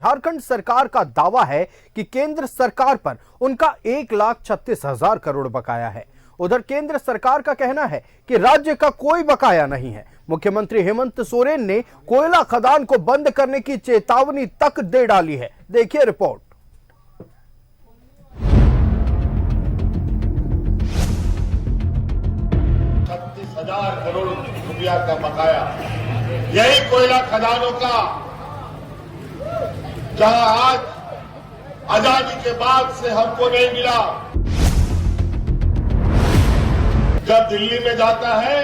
झारखंड सरकार का दावा है कि केंद्र सरकार पर उनका 1,36,000 करोड़ बकाया है। उधर केंद्र सरकार का कहना है कि राज्य का कोई बकाया नहीं है। मुख्यमंत्री हेमंत सोरेन ने कोयला खदान को बंद करने की चेतावनी तक दे डाली है। देखिए रिपोर्ट। 36,000 करोड़ रुपया का बकाया, यही कोयला खदानों का, जहां आज आजादी के बाद से हमको नहीं मिला। जब दिल्ली में जाता है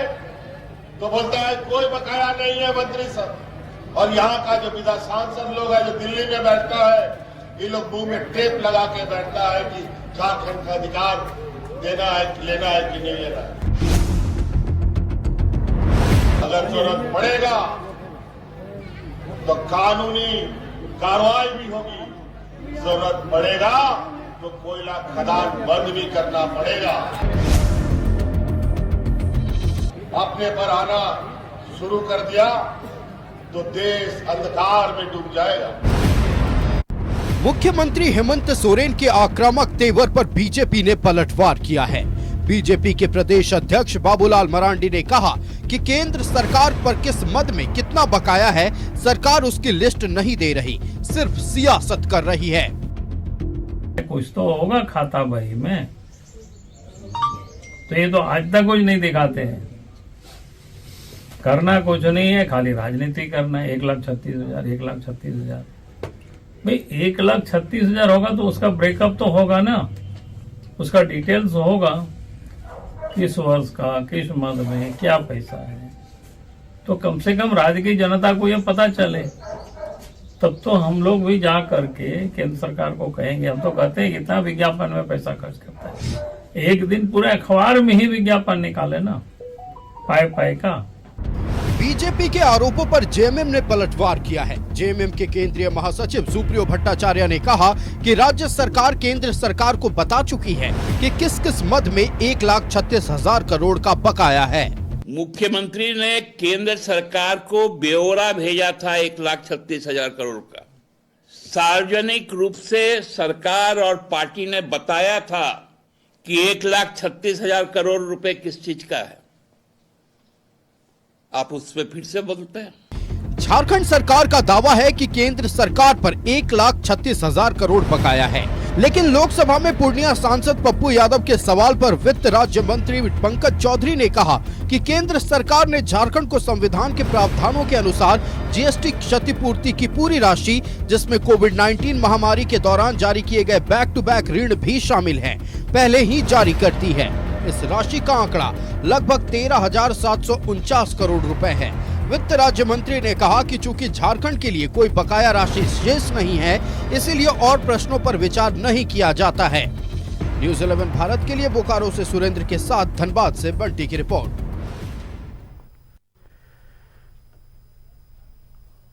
तो बोलता है कोई बकाया नहीं है मंत्री साहब, और यहाँ का जो विधायक सांसद लोग है जो दिल्ली में बैठता है, ये लोग मुंह में टेप लगा के बैठता है कि झारखंड का अधिकार देना है कि लेना है कि नहीं लेना है। अगर जरूरत पड़ेगा तो कानूनी कार्रवाई भी होगी, जरूरत पड़ेगा तो कोयला खदान बंद भी करना पड़ेगा। अपने पर आना शुरू कर दिया तो देश अंधकार में डूब जाएगा। मुख्यमंत्री हेमंत सोरेन के आक्रामक तेवर पर बीजेपी ने पलटवार किया है। बीजेपी के प्रदेश अध्यक्ष बाबूलाल मरांडी ने कहा कि केंद्र सरकार पर किस मद में कितना बकाया है, सरकार उसकी लिस्ट नहीं दे रही, सिर्फ सियासत कर रही है। कुछ तो होगा खाता बही में, तो ये तो आज तक कुछ नहीं दिखाते हैं। करना कुछ नहीं है, खाली राजनीति करना है। 1,36,000 1,36,000 भाई 1,36,000 होगा तो उसका ब्रेकअप तो होगा ना, उसका डिटेल्स होगा, किस वर्ष का, किस मद में क्या पैसा है, तो कम से कम राज्य की जनता को यह पता चले, तब तो हम लोग भी जा करके केंद्र सरकार को कहेंगे। हम तो कहते हैं कितना विज्ञापन में पैसा खर्च करता है, एक दिन पूरे अखबार में ही विज्ञापन निकाले ना, पाए का। बीजेपी के आरोपों पर जेएमएम ने पलटवार किया है। जेएमएम के केंद्रीय महासचिव सुप्रियो भट्टाचार्य ने कहा कि राज्य सरकार केंद्र सरकार को बता चुकी है कि किस किस मद में 1,36,000 करोड़ का बकाया है। मुख्यमंत्री ने केंद्र सरकार को ब्यौरा भेजा था 1,36,000 करोड़ का। सार्वजनिक रूप से सरकार और पार्टी ने बताया था कि 1,36,000 करोड़ रुपए किस चीज का है। आप उस पर फिर से बोलते हैं। झारखंड सरकार का दावा है कि केंद्र सरकार पर 1,36,000 करोड़ बकाया है, लेकिन लोकसभा में पूर्णिया सांसद पप्पू यादव के सवाल पर वित्त राज्य मंत्री पंकज चौधरी ने कहा कि केंद्र सरकार ने झारखंड को संविधान के प्रावधानों के अनुसार जीएसटी क्षतिपूर्ति की पूरी राशि, जिसमें कोविड-19 महामारी के दौरान जारी किए गए बैक टू बैक ऋण भी शामिल है, पहले ही जारी कर दी है। इस राशि का आंकड़ा लगभग 13,749 करोड़ रुपए है। वित्त राज्य मंत्री ने कहा कि चूंकि झारखंड के लिए कोई बकाया राशि शेष नहीं है, इसीलिए और प्रश्नों पर विचार नहीं किया जाता है। न्यूज़ 11 भारत के लिए बोकारो से सुरेंद्र के साथ धनबाद से बंटी की रिपोर्ट।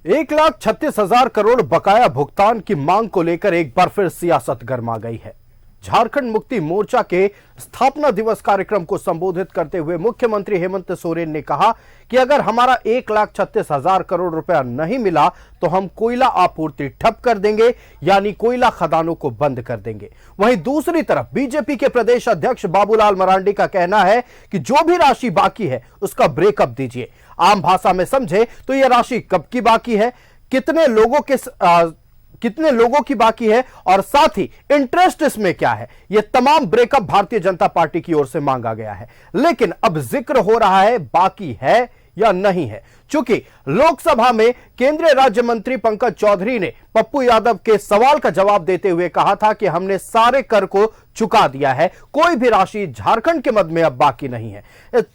1,36,000 करोड़ बकाया भुगतान की मांग को लेकर एक बार फिर सियासत गर्मा गई है। झारखंड मुक्ति मोर्चा के स्थापना दिवस कार्यक्रम को संबोधित करते हुए मुख्यमंत्री हेमंत सोरेन ने कहा कि अगर हमारा 1,36,000 करोड़ रुपया नहीं मिला तो हम कोयला आपूर्ति ठप कर देंगे, यानी कोयला खदानों को बंद कर देंगे। वहीं दूसरी तरफ बीजेपी के प्रदेश अध्यक्ष बाबूलाल मरांडी का कहना है कि जो भी राशि बाकी है उसका ब्रेकअप दीजिए। आम भाषा में समझे तो यह राशि कब की बाकी है, कितने लोगों की बाकी है और साथ ही इंटरेस्ट इसमें क्या है, यह तमाम ब्रेकअप भारतीय जनता पार्टी की ओर से मांगा गया है। लेकिन अब जिक्र हो रहा है बाकी है या नहीं है, चूंकि लोकसभा में केंद्रीय राज्य मंत्री पंकज चौधरी ने पप्पू यादव के सवाल का जवाब देते हुए कहा था कि हमने सारे कर को चुका दिया है, कोई भी राशि झारखंड के मद में अब बाकी नहीं है।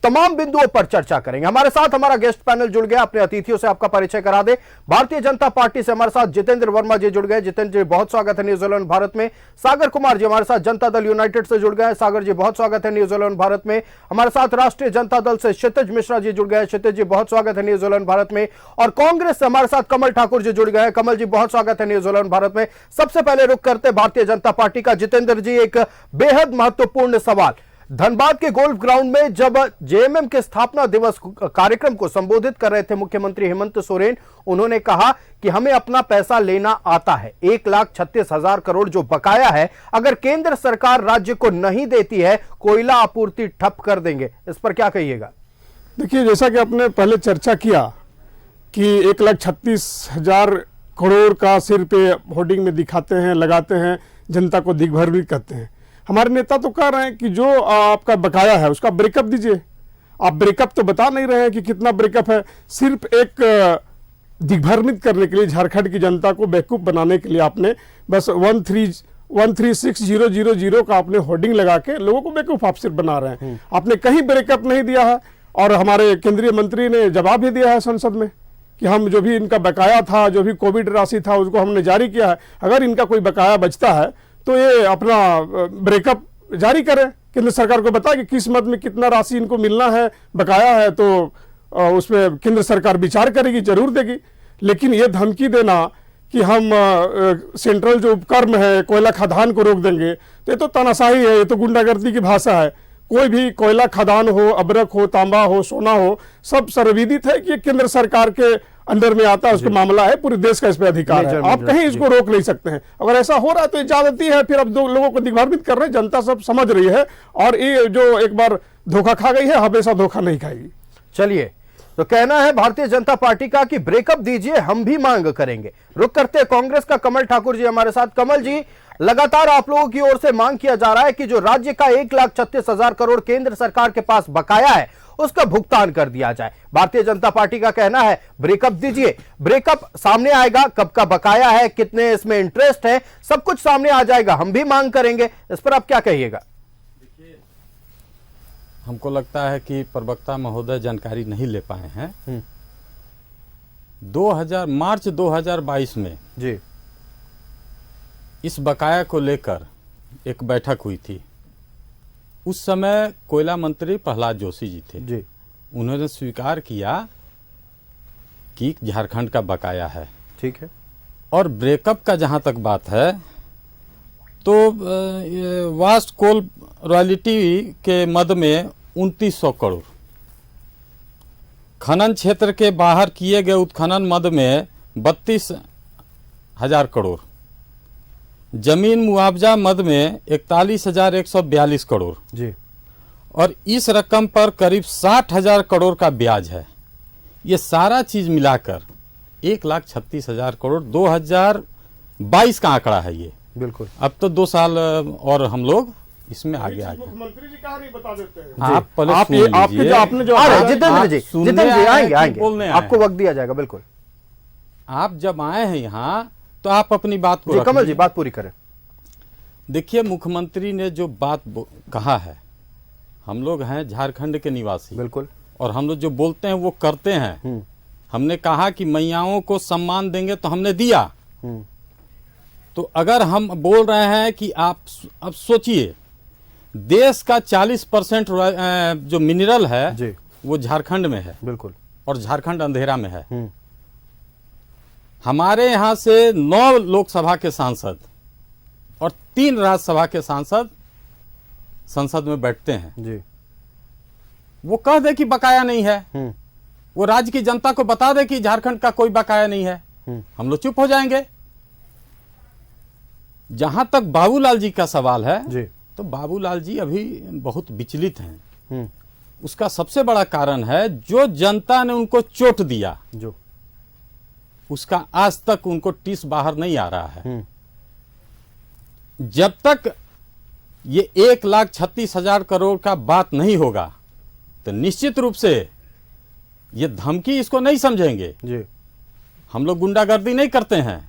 तमाम बिंदुओं पर चर्चा करेंगे। हमारे साथ हमारा गेस्ट पैनल जुड़ गया। अपने अतिथियों से आपका परिचय करा दे। भारतीय जनता पार्टी से हमारे साथ जितेंद्र वर्मा जी जुड़ गए। जितेंद्र जी बहुत स्वागत है न्यूज़ 11 भारत में। सागर कुमार जी हमारे साथ जनता दल यूनाइटेड से जुड़ गए। सागर जी बहुत स्वागत है न्यूज़ 11 भारत में। हमारे साथ राष्ट्रीय जनता दल से क्षितिज मिश्रा जी जुड़ गए। क्षितिज जी बहुत स्वागत है न्यूज़ 11 भारत में। और कांग्रेस से हमारे साथ कमल ठाकुर जी जुड़ गए। कमल जी बहुत स्वागत है न्यूज़ 11 भारत में। सबसे पहले रुख करते भारतीय जनता पार्टी का। जितेंद्र जी, एक बेहद महत्वपूर्ण सवाल, धनबाद के गोल्फ ग्राउंड में जब जेएमएम के स्थापना दिवस कार्यक्रम को संबोधित कर रहे थे मुख्यमंत्री हेमंत सोरेन, उन्होंने कहा कि हमें अपना पैसा लेना आता है। 1,36,000 करोड़ जो बकाया है, अगर केंद्र सरकार राज्य को नहीं देती है, कोयला आपूर्ति ठप कर देंगे। इस पर क्या कहिएगा? देखिए, जैसा कि आपने पहले चर्चा किया कि 1,36,000 करोड़ का सिर पे होर्डिंग में दिखाते हैं, लगाते हैं, जनता को दिग्भ्रमित करते हैं। हमारे नेता तो कह रहे हैं कि जो आपका बकाया है उसका ब्रेकअप दीजिए। आप ब्रेकअप तो बता नहीं रहे हैं कि कितना ब्रेकअप है। सिर्फ एक दिग्भ्रमित करने के लिए, झारखंड की जनता को बेवकूफ बनाने के लिए आपने बस 136,000 का आपने होर्डिंग लगा के लोगों को बेवकूफ आप सिर्फ बना रहे हैं। आपने कहीं ब्रेकअप नहीं दिया है। और हमारे केंद्रीय मंत्री ने जवाब भी दिया है संसद में कि हम जो भी इनका बकाया था, जो भी कोविड राशि था, उसको हमने जारी किया है। अगर इनका कोई बकाया बचता है तो ये अपना ब्रेकअप जारी करें, केंद्र सरकार को बताए कि किस मद में कितना राशि इनको मिलना है, बकाया है, तो उसमें केंद्र सरकार विचार करेगी, जरूर देगी। लेकिन ये धमकी देना कि हम सेंट्रल जो उपक्रम है कोयला खदान को रोक देंगे, तो ये तो तानाशाही है, ये तो गुंडागर्दी की भाषा है। कोई भी कोयला खदान हो, अबरक हो, तांबा हो, सोना हो, सब सर्वविदित है कि केंद्र सरकार के अंडर में आता है, उसका मामला है, पूरे देश का इस पे अधिकार है। आप कहीं इसको रोक नहीं सकते हैं। अगर ऐसा हो रहा है तो इजाजत है, फिर अब दो लोगों को दिग्भ्रमित कर रहे हैं, जनता सब समझ रही है। और ये जो एक बार धोखा खा गई है, हमेशा धोखा नहीं खाएगी। चलिए, तो कहना है भारतीय जनता पार्टी का कि ब्रेकअप दीजिए, हम भी मांग करेंगे। रुक करते कांग्रेस का कमल ठाकुर जी हमारे साथ। कमल जी, लगातार आप लोगों की ओर से मांग किया जा रहा है कि जो राज्य का 1,36,000 करोड़ केंद्र सरकार के पास बकाया है, उसका भुगतान कर दिया जाए। भारतीय जनता पार्टी का कहना है ब्रेकअप दीजिए। ब्रेकअप सामने आएगा, कब का बकाया है, कितने इसमें इंटरेस्ट है, सब कुछ सामने आ जाएगा, हम भी मांग करेंगे। इस पर आप क्या कहिएगा? हमको लगता है कि प्रवक्ता महोदय जानकारी नहीं ले पाए हैं। 2000 मार्च 2022 में जी इस बकाया को लेकर एक बैठक हुई थी। उस समय कोयला मंत्री प्रहलाद जोशी जी थे जी। उन्होंने स्वीकार किया कि झारखंड का बकाया है। ठीक है। और ब्रेकअप का जहां तक बात है तो वास्ट कोल रॉयल्टी के मद में 2900 करोड़, खनन क्षेत्र के बाहर किए गए उत्खनन मद में 32,000 करोड़, जमीन मुआवजा मद में 41,142 करोड़ जी, और इस रकम पर करीब 60,000 करोड़ का ब्याज है। ये सारा चीज मिलाकर 1,36,000 करोड़ 2022 का आंकड़ा है ये। बिल्कुल। अब तो 2 साल और हम लोग इसमें आगे आ गए। मुख्यमंत्री जी कहा नहीं बता देते हैं। आप पहले आप सुन ये आपके लीजिए। जो आपने जो जितेंद्र जी, सुनने जितेंद्र जी आए हैं आएंगे कि बोलने आए आपको हैं? वक्त दिया जाएगा। बिल्कुल। आप जब आए हैं यहाँ तो आप अपनी बात को जी, रख कमल जी लीजिए। बात पूरी करें। देखिए, मुख्यमंत्री ने जो बात कहा है, हम लोग हैं झारखंड के निवासी, बिल्कुल, और हम लोग जो बोलते हैं वो करते हैं। हमने कहा कि मैयाओं को सम्मान देंगे तो हमने दिया। तो अगर हम बोल रहे हैं कि आप अब सोचिए, देश का 40% जो मिनरल है जी, वो झारखंड में है। बिल्कुल। और झारखंड अंधेरा में है। हमारे यहाँ से 9 लोकसभा के सांसद और 3 राज्यसभा के सांसद संसद में बैठते हैं। जी, वो कह दे कि बकाया नहीं है, वो राज्य की जनता को बता दे कि झारखंड का कोई बकाया नहीं है, हम लोग चुप हो जाएंगे। जहां तक बाबूलाल जी का सवाल है जी, तो बाबूलाल जी अभी बहुत विचलित हैं। उसका सबसे बड़ा कारण है जो जनता ने उनको चोट दिया, जो उसका आज तक उनको टीस बाहर नहीं आ रहा है। जब तक ये 1,36,000 करोड़ का बात नहीं होगा तो निश्चित रूप से ये धमकी इसको नहीं समझेंगे। जी, हम लोग गुंडागर्दी नहीं करते हैं।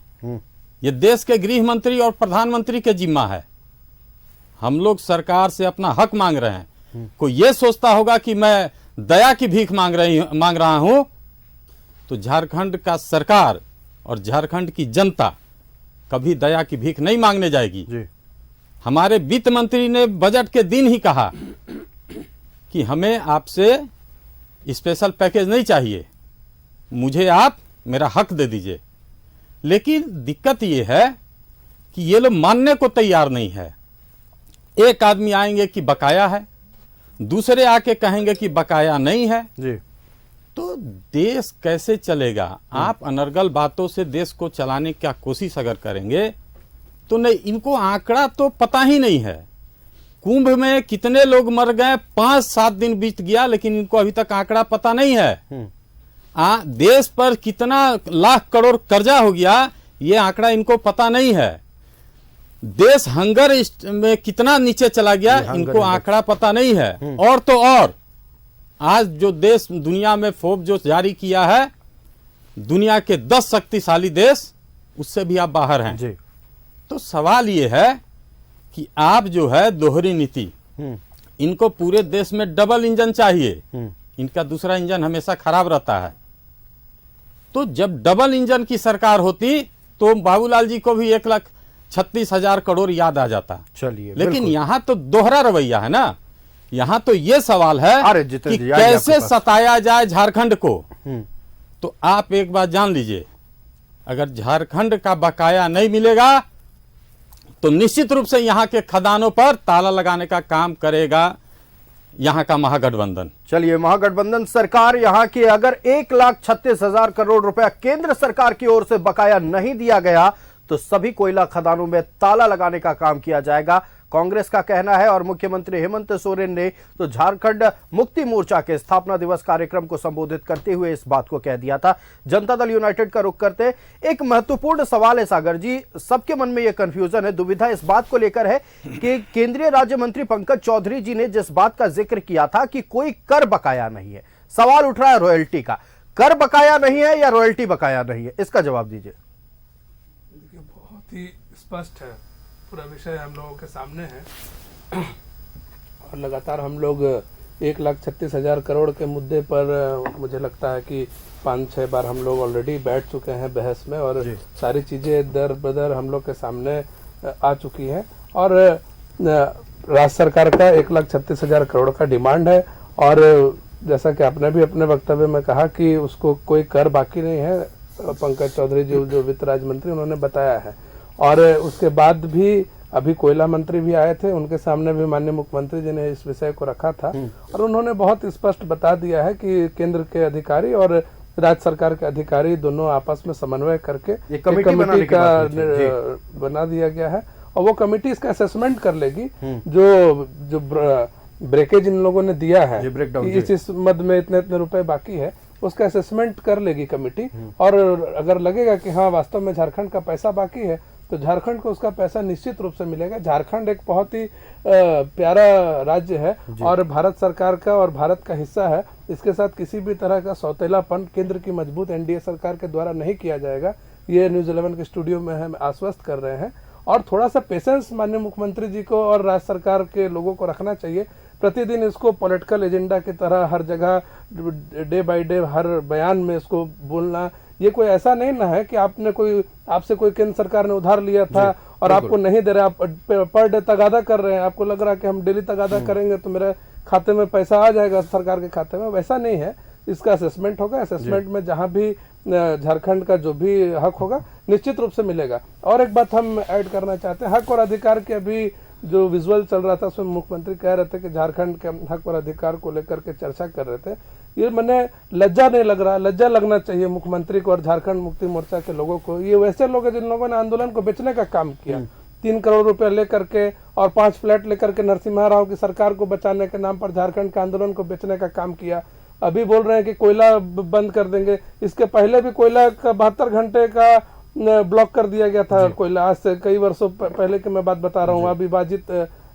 ये देश के गृह मंत्री और प्रधानमंत्री के जिम्मा है। हम लोग सरकार से अपना हक मांग रहे हैं। कोई ये सोचता होगा कि मैं दया की भीख मांग रहा हूं, तो झारखंड का सरकार और झारखंड की जनता कभी दया की भीख नहीं मांगने जाएगी। जी, हमारे वित्त मंत्री ने बजट के दिन ही कहा कि हमें आपसे स्पेशल पैकेज नहीं चाहिए, मुझे आप मेरा हक दे दीजिए। लेकिन दिक्कत यह है कि ये लोग मानने को तैयार नहीं है। एक आदमी आएंगे कि बकाया है, दूसरे आके कहेंगे कि बकाया नहीं है, जी तो देश कैसे चलेगा? आप अनर्गल बातों से देश को चलाने की कोशिश अगर करेंगे तो नहीं, इनको आंकड़ा तो पता ही नहीं है। कुंभ में कितने लोग मर गए, 5-7 दिन बीत गया, लेकिन इनको अभी तक आंकड़ा पता नहीं है। देश पर कितना लाख करोड़ कर्जा हो गया, ये आंकड़ा इनको पता नहीं है। देश हंगर में कितना नीचे चला गया, इनको आंकड़ा पता नहीं है। और तो और आज जो देश दुनिया में फोर्ब्स जो जारी किया है, दुनिया के 10 शक्तिशाली देश, उससे भी आप बाहर हैं जी। तो सवाल ये है कि आप जो है दोहरी नीति, इनको पूरे देश में डबल इंजन चाहिए। इनका दूसरा इंजन हमेशा खराब रहता है। तो जब डबल इंजन की सरकार होती तो बाबूलाल जी को भी 1,36,000 करोड़ याद आ जाता। चलिए, लेकिन यहाँ तो दोहरा रवैया है ना। यहाँ तो ये सवाल है कि कैसे सताया जाए झारखंड को। तो आप एक बात जान लीजिए, अगर झारखंड का बकाया नहीं मिलेगा तो निश्चित रूप से यहाँ के खदानों पर ताला लगाने का काम करेगा यहाँ का महागठबंधन। चलिए, महागठबंधन सरकार यहाँ की अगर 1,36,000 करोड़ रुपया केंद्र सरकार की ओर से बकाया नहीं दिया गया तो सभी कोयला खदानों में ताला लगाने का काम किया जाएगा, कांग्रेस का कहना है। और मुख्यमंत्री हेमंत सोरेन ने तो झारखंड मुक्ति मोर्चा के स्थापना दिवस कार्यक्रम को संबोधित करते हुए इस बात को कह दिया था। जनता दल यूनाइटेड का रुख करते एक महत्वपूर्ण सवाल है सागर जी, सबके मन में यह कंफ्यूजन है, दुविधा इस बात को लेकर है कि केंद्रीय राज्य मंत्री पंकज चौधरी जी ने जिस बात का जिक्र किया था कि कोई कर बकाया नहीं है, सवाल उठ रहा है रॉयल्टी का। कर बकाया नहीं है या रॉयल्टी बकाया नहीं है, इसका जवाब दीजिए। बहुत ही स्पष्ट है, पूरा विषय हम लोगों के सामने है और लगातार हम लोग 1,36,000 करोड़ के मुद्दे पर मुझे लगता है कि 5-6 बार हम लोग ऑलरेडी बैठ चुके हैं बहस में और सारी चीजें दर बदर हम लोग के सामने आ चुकी हैं। और राज्य सरकार का 1,36,000 करोड़ का डिमांड है और जैसा कि आपने भी अपने वक्तव्य में कहा कि उसको कोई कर बाकी नहीं है, पंकज चौधरी जी जो वित्त राज्य मंत्री उन्होंने बताया है। और उसके बाद भी अभी कोयला मंत्री भी आए थे, उनके सामने भी माननीय मुख्यमंत्री जी ने इस विषय को रखा था और उन्होंने बहुत स्पष्ट बता दिया है कि केंद्र के अधिकारी और राज्य सरकार के अधिकारी दोनों आपस में समन्वय करके एक कमेटी का बना दिया गया है और वो कमेटी इसका असेसमेंट कर लेगी। जो ब्रेकेज इन लोगों ने दिया है कि इस मद में इतने रुपए बाकी है, उसका असेसमेंट कर लेगी कमेटी और अगर लगेगा कि हाँ वास्तव में झारखंड का पैसा बाकी है तो झारखंड को उसका पैसा निश्चित रूप से मिलेगा। झारखंड एक बहुत ही प्यारा राज्य है और भारत सरकार का और भारत का हिस्सा है। इसके साथ किसी भी तरह का सौतेलापन केंद्र की मजबूत एनडीए सरकार के द्वारा नहीं किया जाएगा, ये न्यूज़ 11 के स्टूडियो में हम आश्वस्त कर रहे हैं। और थोड़ा सा पेशेंस माननीय मुख्यमंत्री जी को और राज्य सरकार के लोगों को रखना चाहिए। प्रतिदिन इसको पॉलिटिकल एजेंडा की तरह हर जगह डे बाय डे हर बयान में इसको बोलना, ये कोई ऐसा नहीं ना है कि आपसे कोई केंद्र सरकार ने उधार लिया था और आपको नहीं दे रहे, आप पर डे तगादा कर रहे हैं, आपको लग रहा है कि हम डेली तगादा करेंगे तो मेरे खाते में पैसा आ जाएगा सरकार के खाते में, वैसा नहीं है। इसका असेसमेंट होगा, असेसमेंट में जहां भी झारखंड का जो भी हक होगा निश्चित रूप से मिलेगा। और एक बात हम ऐड करना चाहते हैं, हक और अधिकार के अभी जो विजुअल चल रहा था उसमें मुख्यमंत्री कह रहे थे कि झारखंड के हक और अधिकार को लेकर के चर्चा कर रहे थे। ये मैंने लज्जा नहीं लग रहा, लज्जा लगना चाहिए मुख्यमंत्री को और झारखंड मुक्ति मोर्चा के लोगों को। ये वैसे लोग हैं जिन लोगों ने आंदोलन को बेचने का काम किया, 3 करोड़ रुपए लेकर के और 5 फ्लैट लेकर के नरसिम्हा राव की सरकार को बचाने के नाम पर झारखंड के आंदोलन को बेचने का काम किया। अभी बोल रहे हैं कि कोयला बंद कर देंगे, इसके पहले भी कोयला का 72 घंटे का ब्लॉक कर दिया गया था कोयला। आज से कई वर्षों पहले की मैं बात बता रहा हूँ, अविभाजित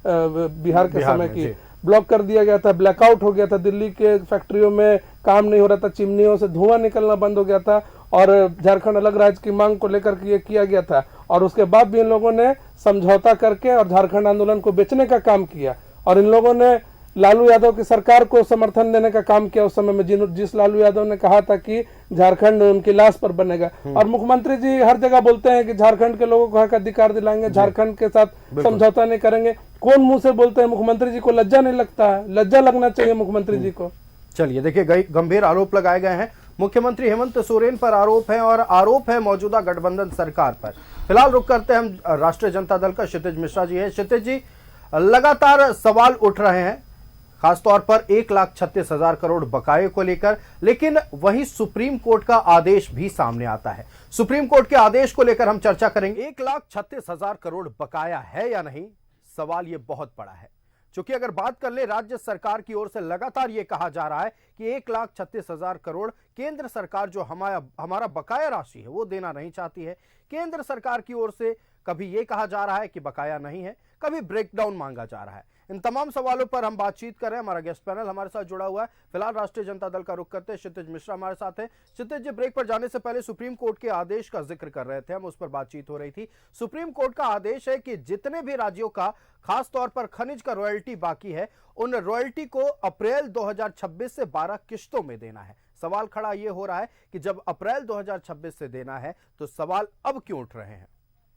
बिहार के समय की ब्लॉक कर दिया गया था, ब्लैकआउट हो गया था, दिल्ली के फैक्ट्रियों में काम नहीं हो रहा था, चिमनियों से धुआं निकलना बंद हो गया था और झारखंड अलग राज्य की मांग को लेकर के ये किया गया था। और उसके बाद भी इन लोगों ने समझौता करके और झारखंड आंदोलन को बेचने का काम किया और इन लोगों ने लालू यादव की सरकार को समर्थन देने का काम किया उस समय में, जिस लालू यादव ने कहा था कि झारखंड उनकी लाश पर बनेगा। और मुख्यमंत्री जी हर जगह बोलते हैं कि झारखंड के लोगों को हक अधिकार दिलाएंगे, झारखंड के साथ समझौता नहीं करेंगे। कौन मुंह से बोलते हैं? मुख्यमंत्री जी को लज्जा नहीं लगता है? लज्जा लगना चाहिए मुख्यमंत्री जी को। चलिए देखिए, गंभीर आरोप लगाए गए हैं मुख्यमंत्री हेमंत सोरेन पर, आरोप है और आरोप है मौजूदा गठबंधन सरकार पर। फिलहाल रुक करते हैं हम राष्ट्रीय जनता दल का क्षितिज मिश्रा जी है। क्षितिज जी, लगातार सवाल उठ रहे हैं, खासतौर पर 1,36,000 करोड़ बकाये को लेकर। लेकिन वहीं सुप्रीम कोर्ट का आदेश भी सामने आता है। सुप्रीम कोर्ट के आदेश को लेकर हम चर्चा करेंगे। 1,36,000 करोड़ बकाया है या नहीं, सवाल यह बहुत बड़ा है। क्योंकि अगर बात कर ले, राज्य सरकार की ओर से लगातार यह कहा जा रहा है कि 1,36,000 करोड़ केंद्र सरकार जो हमारा बकाया राशि है वो देना नहीं चाहती है। केंद्र सरकार की ओर से कभी यह कहा जा रहा है कि बकाया नहीं है, कभी ब्रेकडाउन मांगा जा रहा है। इन तमाम सवालों पर हम बातचीत कर रहे हैं। हमारा गेस्ट पैनल हमारे साथ जुड़ा हुआ है। फिलहाल राष्ट्रीय जनता दल का रुख करते हैं क्षितिज मिश्रा हमारे साथ हैं। क्षितिज जी, ब्रेक पर जाने से पहले सुप्रीम कोर्ट के आदेश का जिक्र कर रहे थे, हम उस पर बातचीत हो रही थी। सुप्रीम कोर्ट का आदेश है कि जितने भी राज्यों का खास तौर पर खनिज का रॉयल्टी बाकी है, उन रॉयल्टी को अप्रैल 2026 से 12 किश्तों में देना है। सवाल खड़ा यह हो रहा है कि जब अप्रैल 2026 से देना है तो सवाल अब क्यों उठ रहे हैं?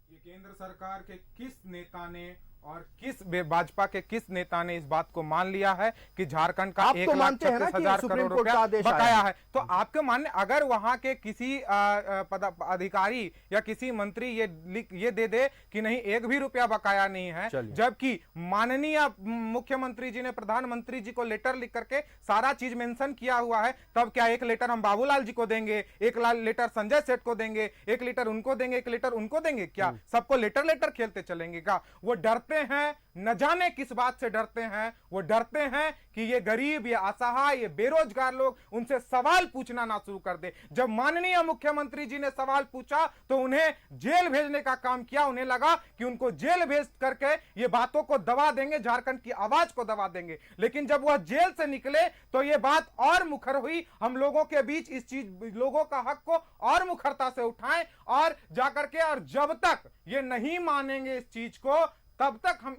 ये केंद्र सरकार के किस नेता ने और किस भाजपा के किस नेता ने इस बात को मान लिया है कि झारखंड का 1,36,000 करोड़ रुपया बकाया है? तो आपके मानने, अगर वहां के किसी अधिकारी या किसी मंत्री ये दे दे कि नहीं, एक भी रुपया बकाया नहीं है, जबकि माननीय मुख्यमंत्री जी ने प्रधानमंत्री जी को लेटर लिख करके सारा चीज मेंशन किया हुआ है, तब क्या एक लेटर हम बाबूलाल जी को देंगे, एक लेटर संजय सेठ को देंगे, एक लेटर उनको देंगे, एक लेटर उनको देंगे? क्या सबको लेटर खेलते चलेंगे क्या? वो डरते हैं, न जाने किस बात से डरते हैं। वो डरते हैं कि ये गरीब, ये असहाय, ये बेरोजगार लोग उनसे सवाल पूछना ना शुरू कर दे। जब माननीय मुख्यमंत्री जी ने सवाल पूछा तो उन्हें जेल भेजने का काम किया। उन्हें लगा कि उनको जेल भेज करके ये बातों को दबा देंगे, झारखंड की आवाज को दबा देंगे। लेकिन जब वह जेल से निकले तो ये बात और मुखर हुई। हम लोगों के बीच इस चीज, लोगों का हक को और मुखरता से उठाएं और जाकर के, और जब तक ये नहीं मानेंगे इस चीज को, तब तक हम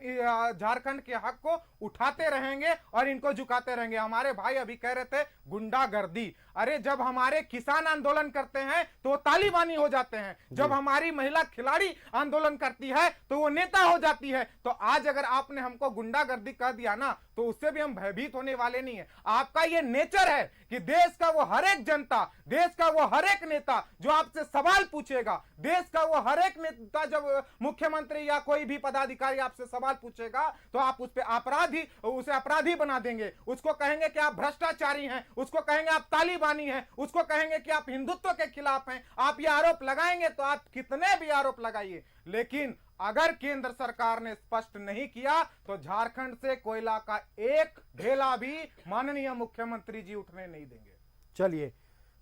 झारखंड के हक को उठाते रहेंगे और इनको झुकाते रहेंगे। हमारे भाई अभी कह रहे थे गुंडागर्दी। अरे जब हमारे किसान आंदोलन करते हैं तो वो तालिबानी हो जाते हैं, जब हमारी महिला खिलाड़ी आंदोलन करती है तो वो नेता हो जाती है। तो आज अगर आपने हमको गुंडागर्दी कह दिया ना, तो उससे भी हम भयभीत होने वाले नहीं है। आपका ये नेचर है कि देश का वो हर एक जनता, देश का वो हर एक नेता जो आपसे सवाल पूछेगा, देश का वो हर एक नेता जब मुख्यमंत्री या कोई भी पदाधिकारी आपसे सवाल पूछेगा तो आप उसे अपराधी बना देंगे। उसको कहेंगे कि आप भ्रष्टाचारी हैं, उसको कहेंगे आप तालिबानी हैं, उसको कहेंगे कि आप हिंदुत्व के खिलाफ हैं। आप ये आरोप लगाएंगे तो आप कितने भी आरोप लगाइए, लेकिन अगर केंद्र सरकार ने स्पष्ट नहीं किया तो झारखंड से कोयला का एक ढेला भी माननीय मुख्यमंत्री जी उठने नहीं देंगे। चलिए,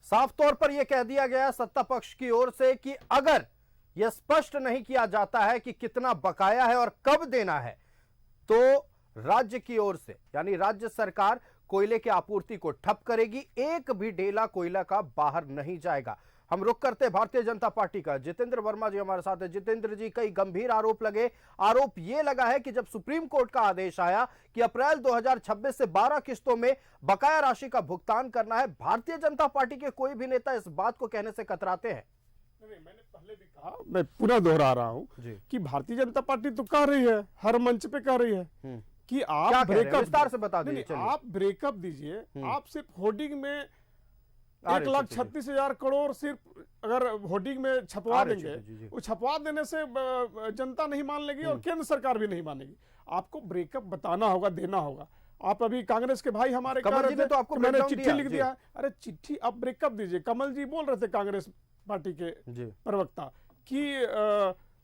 साफ तौर पर यह कह दिया गया सत्ता पक्ष की ओर से कि अगर यह स्पष्ट नहीं किया जाता है कि कितना बकाया है और कब देना है, तो राज्य की ओर से यानी राज्य सरकार कोयले की आपूर्ति को ठप करेगी। एक भी ढेला कोयला का बाहर नहीं जाएगा। हम रुक करते भारतीय जनता पार्टी का। जितेंद्र वर्मा जी हमारे साथ है। जितेंद्र जी, कई गंभीर आरोप लगे। आरोप यह लगा है कि जब सुप्रीम कोर्ट का आदेश आया कि अप्रैल 2026 से 12 किस्तों में बकाया राशि का भुगतान करना है, भारतीय जनता पार्टी के कोई भी नेता इस बात को कहने से कतराते हैं। मैंने पहले भी कहा, मैं पुनः दोहरा रहा हूं कि भारतीय जनता पार्टी तो कह रही है, हर मंच पे कह रही है कि आप ब्रेकअप, विस्तार से बता दीजिए। आप ब्रेकअप दीजिए। आप सिर्फ होर्डिंग में 1,36,000 करोड़ सिर्फ अगर होर्डिंग में छपवा देंगे, वो छपवा देने से जनता नहीं मान लेगी और केंद्र सरकार भी नहीं मानेगी। आपको ब्रेकअप बताना होगा, देना होगा। आप अभी कांग्रेस के भाई हमारे कमल जी ने तो आपको मैंने चिट्ठी लिख दिया। अरे चिट्ठी, आप ब्रेकअप दीजिए। कमल जी बोल रहे थे, कांग्रेस पार्टी के प्रवक्ता, कि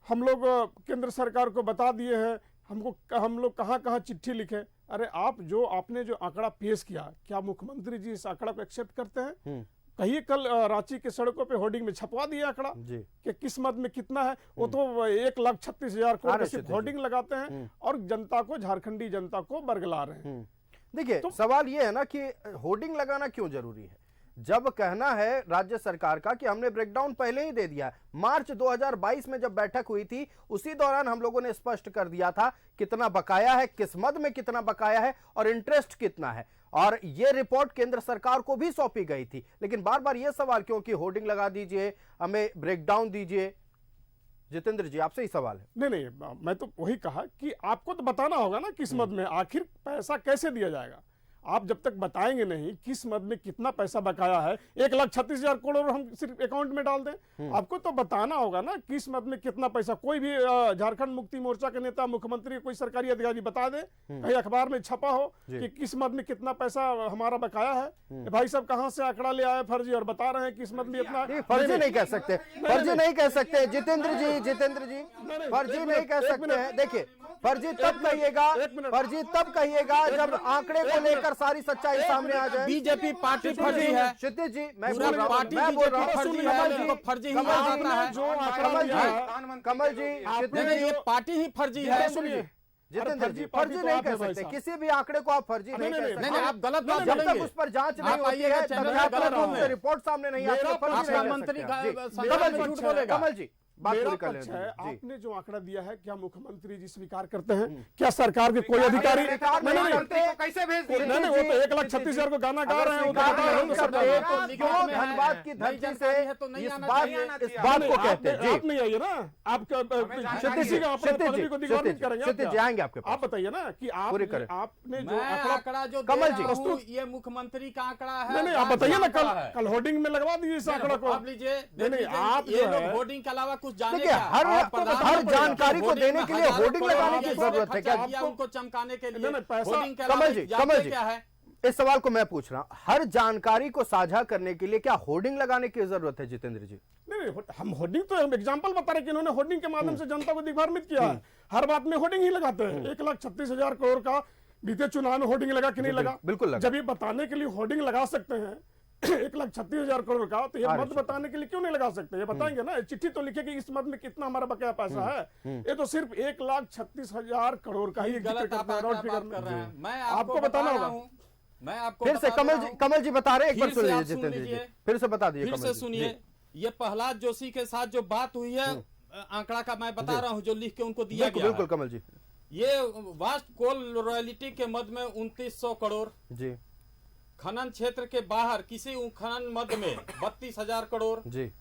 हम लोग केंद्र सरकार को बता दिए हैं, हम लोग कहां चिट्ठी लिखे। अरे आपने जो आंकड़ा पेश किया, क्या मुख्यमंत्री जी इस आंकड़ा को एक्सेप्ट करते हैं? कहिए, कल रांची के सड़कों पे होर्डिंग में छपवा दिया आंकड़ा कि किस मद में कितना है। वो तो 1,36,000 करोड़ सिर्फ होर्डिंग लगाते हैं और जनता को, झारखंडी जनता को बरगला रहे हैं। देखिए, सवाल ये है ना कि होर्डिंग लगाना क्यों जरूरी है, जब कहना है राज्य सरकार का कि हमने ब्रेकडाउन पहले ही दे दिया। मार्च 2022 में जब बैठक हुई थी, उसी दौरान हम लोगों ने स्पष्ट कर दिया था कितना बकाया है, किस मद में कितना बकाया है और इंटरेस्ट कितना है, और यह रिपोर्ट केंद्र सरकार को भी सौंपी गई थी। लेकिन बार बार यह सवाल क्यों कि होर्डिंग लगा दीजिए, हमें ब्रेकडाउन दीजिए। जितेंद्र जी, आपसे ही सवाल है। नहीं, मैं तो वही कहा कि आपको तो बताना होगा ना किस मद में, आखिर पैसा कैसे दिया जाएगा। आप जब तक बताएंगे नहीं किस मद में कितना पैसा बकाया है, 1,36,000 करोड़ हम सिर्फ अकाउंट में डाल दें, आपको तो बताना होगा ना किस मद में कितना पैसा। कोई भी झारखंड मुक्ति मोर्चा के नेता, मुख्यमंत्री, कोई सरकारी अधिकारी बता दे, कहीं अखबार में छपा हो कि किस मद में कितना पैसा हमारा बकाया है। भाई साहब कहां से आंकड़ा ले आए फर्जी और बता रहे हैं किस मद में इतना। फर्जी नहीं कह सकते, फर्जी नहीं कह सकते जितेंद्र जी, फर्जी नहीं कह सकते हैं। देखिए, फर्जी तब कहिएगा जब आंकड़े को लेकर सारी सच्चाई सामने आ जाए। बीजेपी पार्टी फर्जी है, क्षितिज जी, मैं पूरा बोल रहा हूं, पार्टी मैं बोल रहा हूं, बीजेपी फर्जी है, तो फर्जी ही आता है। जो आंकड़ा दिया है, कमल जी, नहीं, नहीं, ये पार्टी ही फर्जी है। सुनिए जितेंद्र जी, फर्जी नहीं कह सकते, किसी भी आंकड़े को आप फर्जी नहीं कह सकते। नहीं, आप गलत बात जब बोलेंगे। तक उस पर जांच नहीं आप होती आइएगा है, चैनल में तथ्यात्मक गलत रूप बोल से रहे हैं। रिपोर्ट सामने नहीं आती, तो फर्जी आपका नहीं कह मंत्री सकते। जी, संसद में झूठ बोलेगा। कमल जी, बात मेरा पूरी कर पक्ष लें। है, जी, आपने जो आंकड़ा दिया है क्या मुख्यमंत्री जी स्वीकार करते हैं? क्या सरकार के कोई अधिकारी स्वीकार नहीं करते, कैसे भेज दिए? नहीं, वो तो 1,36,000 को गाना गा रहे हैं, वो तो स्वीकार बता रहे हैं, नहीं तो करते, सरकार तो लिखा क्यों में है। धनबाद की नई धरती जानकारी से है तो नहीं इस आना बात चाहिए। इस बात को कहते हैं। आप जी, नहीं आइए ना, आपका क्षितिज किसी का अपने पदवी को दिग्भ्रमित करेंगे। क्षितिज जी आएंगे आपके पास। आप बताइए ना कि पूरी करें। आपने जो मैं आंकड़ा आंकड़ा जो कमल दे जी, रहा हूं, ये मुख्यमंत्री का आंकड़ा है। नहीं, आप बताइए ना, है। कल होर्डिंग में लगवा दीजिए इस आंकड़ा को। आप लीजिए, नहीं, नहीं, आप ये जो लोग है- होर्डिंग के अलावा कुछ जाने देखिए, क्या? हर और प्रधानमंत्री जानकारी को होर्डिंग देने में के लिए हजारों होर्डिंग करोड़ लगाने रुपया की जरूरत है इसलिए क्या? खर्चा किया उनको चमकाने के लिए। नहीं, नहीं, पैसा- होर्डिंग के अलावा कमल जी, जानते कमल जी, क्या है? इस सवाल को मैं पूछ रहा हूं, हर जानकारी को साझा करने के लिए क्या होर्डिंग लगाने की जरूरत है जितेंद्र जी? नहीं, हम होर्डिंग तो हम एग्जांपल बता रहे हैं कि इन्होंने होर्डिंग के माध्यम से जनता को दिग्भ्रमित किया है। हर बात में होर्डिंग ही लगाते हैं। 1,36,000 करोड़ का बीते चुनाव में होर्डिंग लगा कि नहीं लगा? बिल्कुल लगा। जब ये बताने के लिए होर्डिंग लगा सकते हैं 1,36,000 करोड़ का, तो ये मत बताने के लिए क्यों नहीं लगा सकते? ये बताएंगे ना, चिट्ठी तो लिखे कि इस मद में कितना हमारा बकाया पैसा है। ये तो सिर्फ 1,36,000 करोड़ का ही गलत आप राउंड बात फिगर कर रहे हैं। मैं आपको बता बताना रहा होगा। हूं, मैं आपको फिर से बता रहा हूं। कमल जी बता रहे हैं, एक बार फिर सुन से लीजिए आप सुन जितेंद्र जी, लीजिए। फिर से बता दीजिए फिर कमल से जी। सुनिए, ये प्रहलाद जोशी के साथ जो बात हुई है, आंकड़ा का मैं बता रहा हूं जो लिख के उनको दिया बिल्कुल गया बिल्कुल है। कमल जी। ये वास्ट कोल रॉयल्टी के मद में 2900 करोड़, जी खनन क्षेत्र के बाहर किसी खनन मद में 32,000 करोड़, जी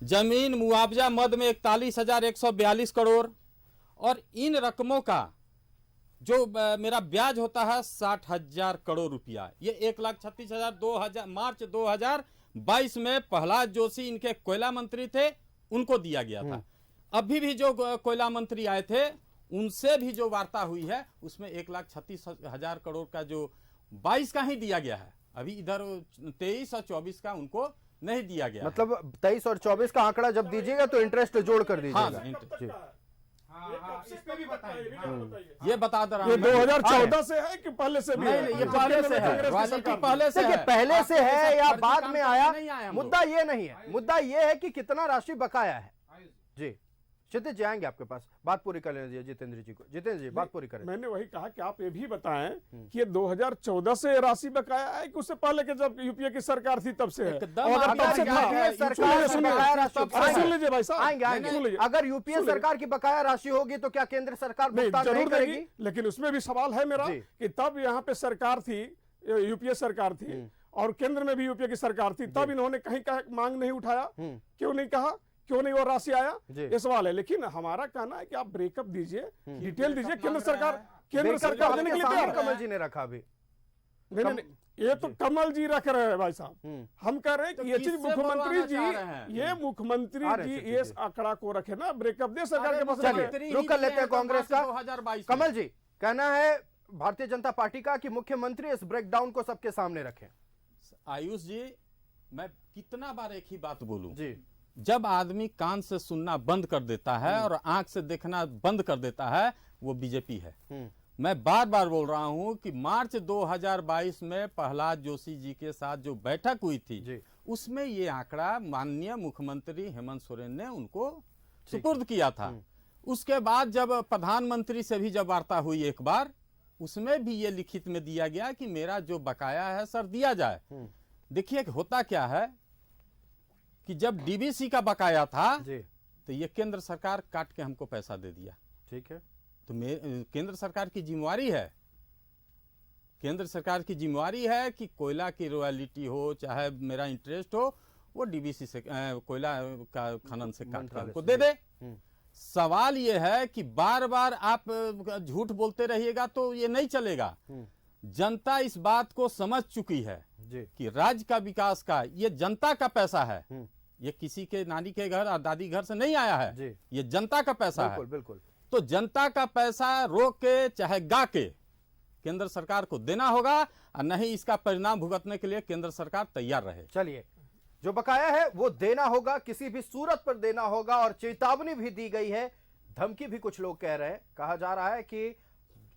जमीन मुआवजा मद में 41,142 करोड़, और इन रकमों का जो मेरा ब्याज होता है 60,000 करोड़ रुपया। ये 1,36,000 मार्च 2022 में प्रहलाद जोशी इनके कोयला मंत्री थे, उनको दिया गया था। अभी भी जो कोयला मंत्री आए थे उनसे भी जो वार्ता हुई है उसमें 1,36,000 करोड़ का जो 22 का ही दिया गया है। अभी इधर 23 और 24 का उनको नहीं दिया गया। मतलब 23 और 24 का आंकड़ा जब दीजिएगा तो इंटरेस्ट जोड़ कर दीजिएगा। हाँ, जी। इस पे भी बताइए। ये बता दे रहा ये हूं मैं। 2014 से है कि पहले से भी नहीं, है? नहीं, ये जब पहले केंद्र से में है। कांग्रेस की रॉयल्टी सरकार पहले से देखिए, है। पहले से आपके है साथ या फर्जी बाद काम में करने आया, नहीं आए हम लोग। मुद्दा ये नहीं है। मुद्दा ये है कि कितना राशि बकाया है। जी क्षितिज जी आएंगे आपके पास, बात पूरी कर लेने दीजिए जितेंद्र जी को। जितेंद्र जी बात पूरी करें। मैंने वही कहा कि आप ये भी बताएं कि ये 2014 से राशि बकाया है कि उससे पहले के जब यूपीए की सरकार थी तब से है? एकदम और अगर आप तब से यूपीए था, सरकार से बकाया राशि सुन लीजिए भाई साहब, आएंगे आएंगे। सुन लीजिए। अगर यूपीए सरकार की बकाया राशि होगी तो क्या केंद्र सरकार नहीं, भुगतान नहीं जरूर करेगी? देगी, लेकिन उसमें भी सवाल है मेरा जी। कि तब यहाँ पे सरकार थी, यूपीए सरकार थी, और केंद्र में भी यूपीए की सरकार थी, तब इन्होंने कहीं का मांग नहीं उठाया। क्यों नहीं कहा? क्यों नहीं वो राशि आया? जी। ये सवाल है। लेकिन हमारा कहना है कि आप ब्रेकअप दीजिए, डिटेल दीजिए। केंद्र सरकार सरकार देने के लिए सामने तैयार है। कमल जी ने रखा अभी। नहीं, नहीं, नहीं, ये तो कमल जी रख रहे हैं भाई साहब। हम कह रहे हैं कि ये चीज किससे मुख्यमंत्री बोलवाना चाह रहे हैं? जी, ये मुख्यमंत्री आ रहे जी हैं, ये जी। आंकड़ा को रखे ना, ब्रेकअप दे सरकार के पास चलिए, रखे। मंत्री रुक कर ही लेते हैं दिए कांग्रेस का। 2022 में। कमल जी कहना है भारतीय जनता पार्टी का कि मुख्यमंत्री इस ब्रेकडाउन को सबके सामने रखें। आयुष जी, मैं कितना बार एक ही बात बोलूं? जी जब आदमी कान से सुनना बंद कर देता है और आंख से देखना बंद कर देता है, वो बीजेपी है। मैं बार बार बोल रहा हूं कि मार्च 2022 में प्रहलाद जोशी जी के साथ जो बैठक हुई जी। थी, उसमें ये आंकड़ा माननीय मुख्यमंत्री हेमंत सोरेन ने उनको सुपुर्द किया था। उसके बाद जब प्रधानमंत्री से भी जब वार्ता हुई एक बार, उसमें भी ये लिखित में दिया गया कि मेरा जो बकाया है सर दिया जाए। देखिए होता क्या है कि जब डीबीसी का बकाया था जी तो ये केंद्र सरकार काट के हमको पैसा दे दिया। ठीक है। तो केंद्र सरकार की जिम्मेवारी है, केंद्र सरकार की जिम्मेवारी है कि कोयला की रॉयल्टी हो चाहे मेरा इंटरेस्ट हो, वो डीबीसी से कोयला का खनन से काट के हमको दे दे। सवाल ये है कि बार बार आप झूठ बोलते रहिएगा तो ये नहीं चलेगा। जनता इस बात को समझ चुकी है जी। कि राज्य का विकास का ये जनता का पैसा है, ये किसी के नानी के घर और दादी घर से नहीं आया है जी। ये जनता का पैसा बिल्कुल है। बिल्कुल। तो जनता का पैसा रोक के चाहे गा के केंद्र सरकार को देना होगा, और नहीं इसका परिणाम भुगतने के लिए केंद्र सरकार तैयार रहे। चलिए, जो बकाया है वो देना होगा, किसी भी सूरत पर देना होगा, और चेतावनी भी दी गई है, धमकी भी कुछ लोग कह रहे हैं। कहा जा रहा है कि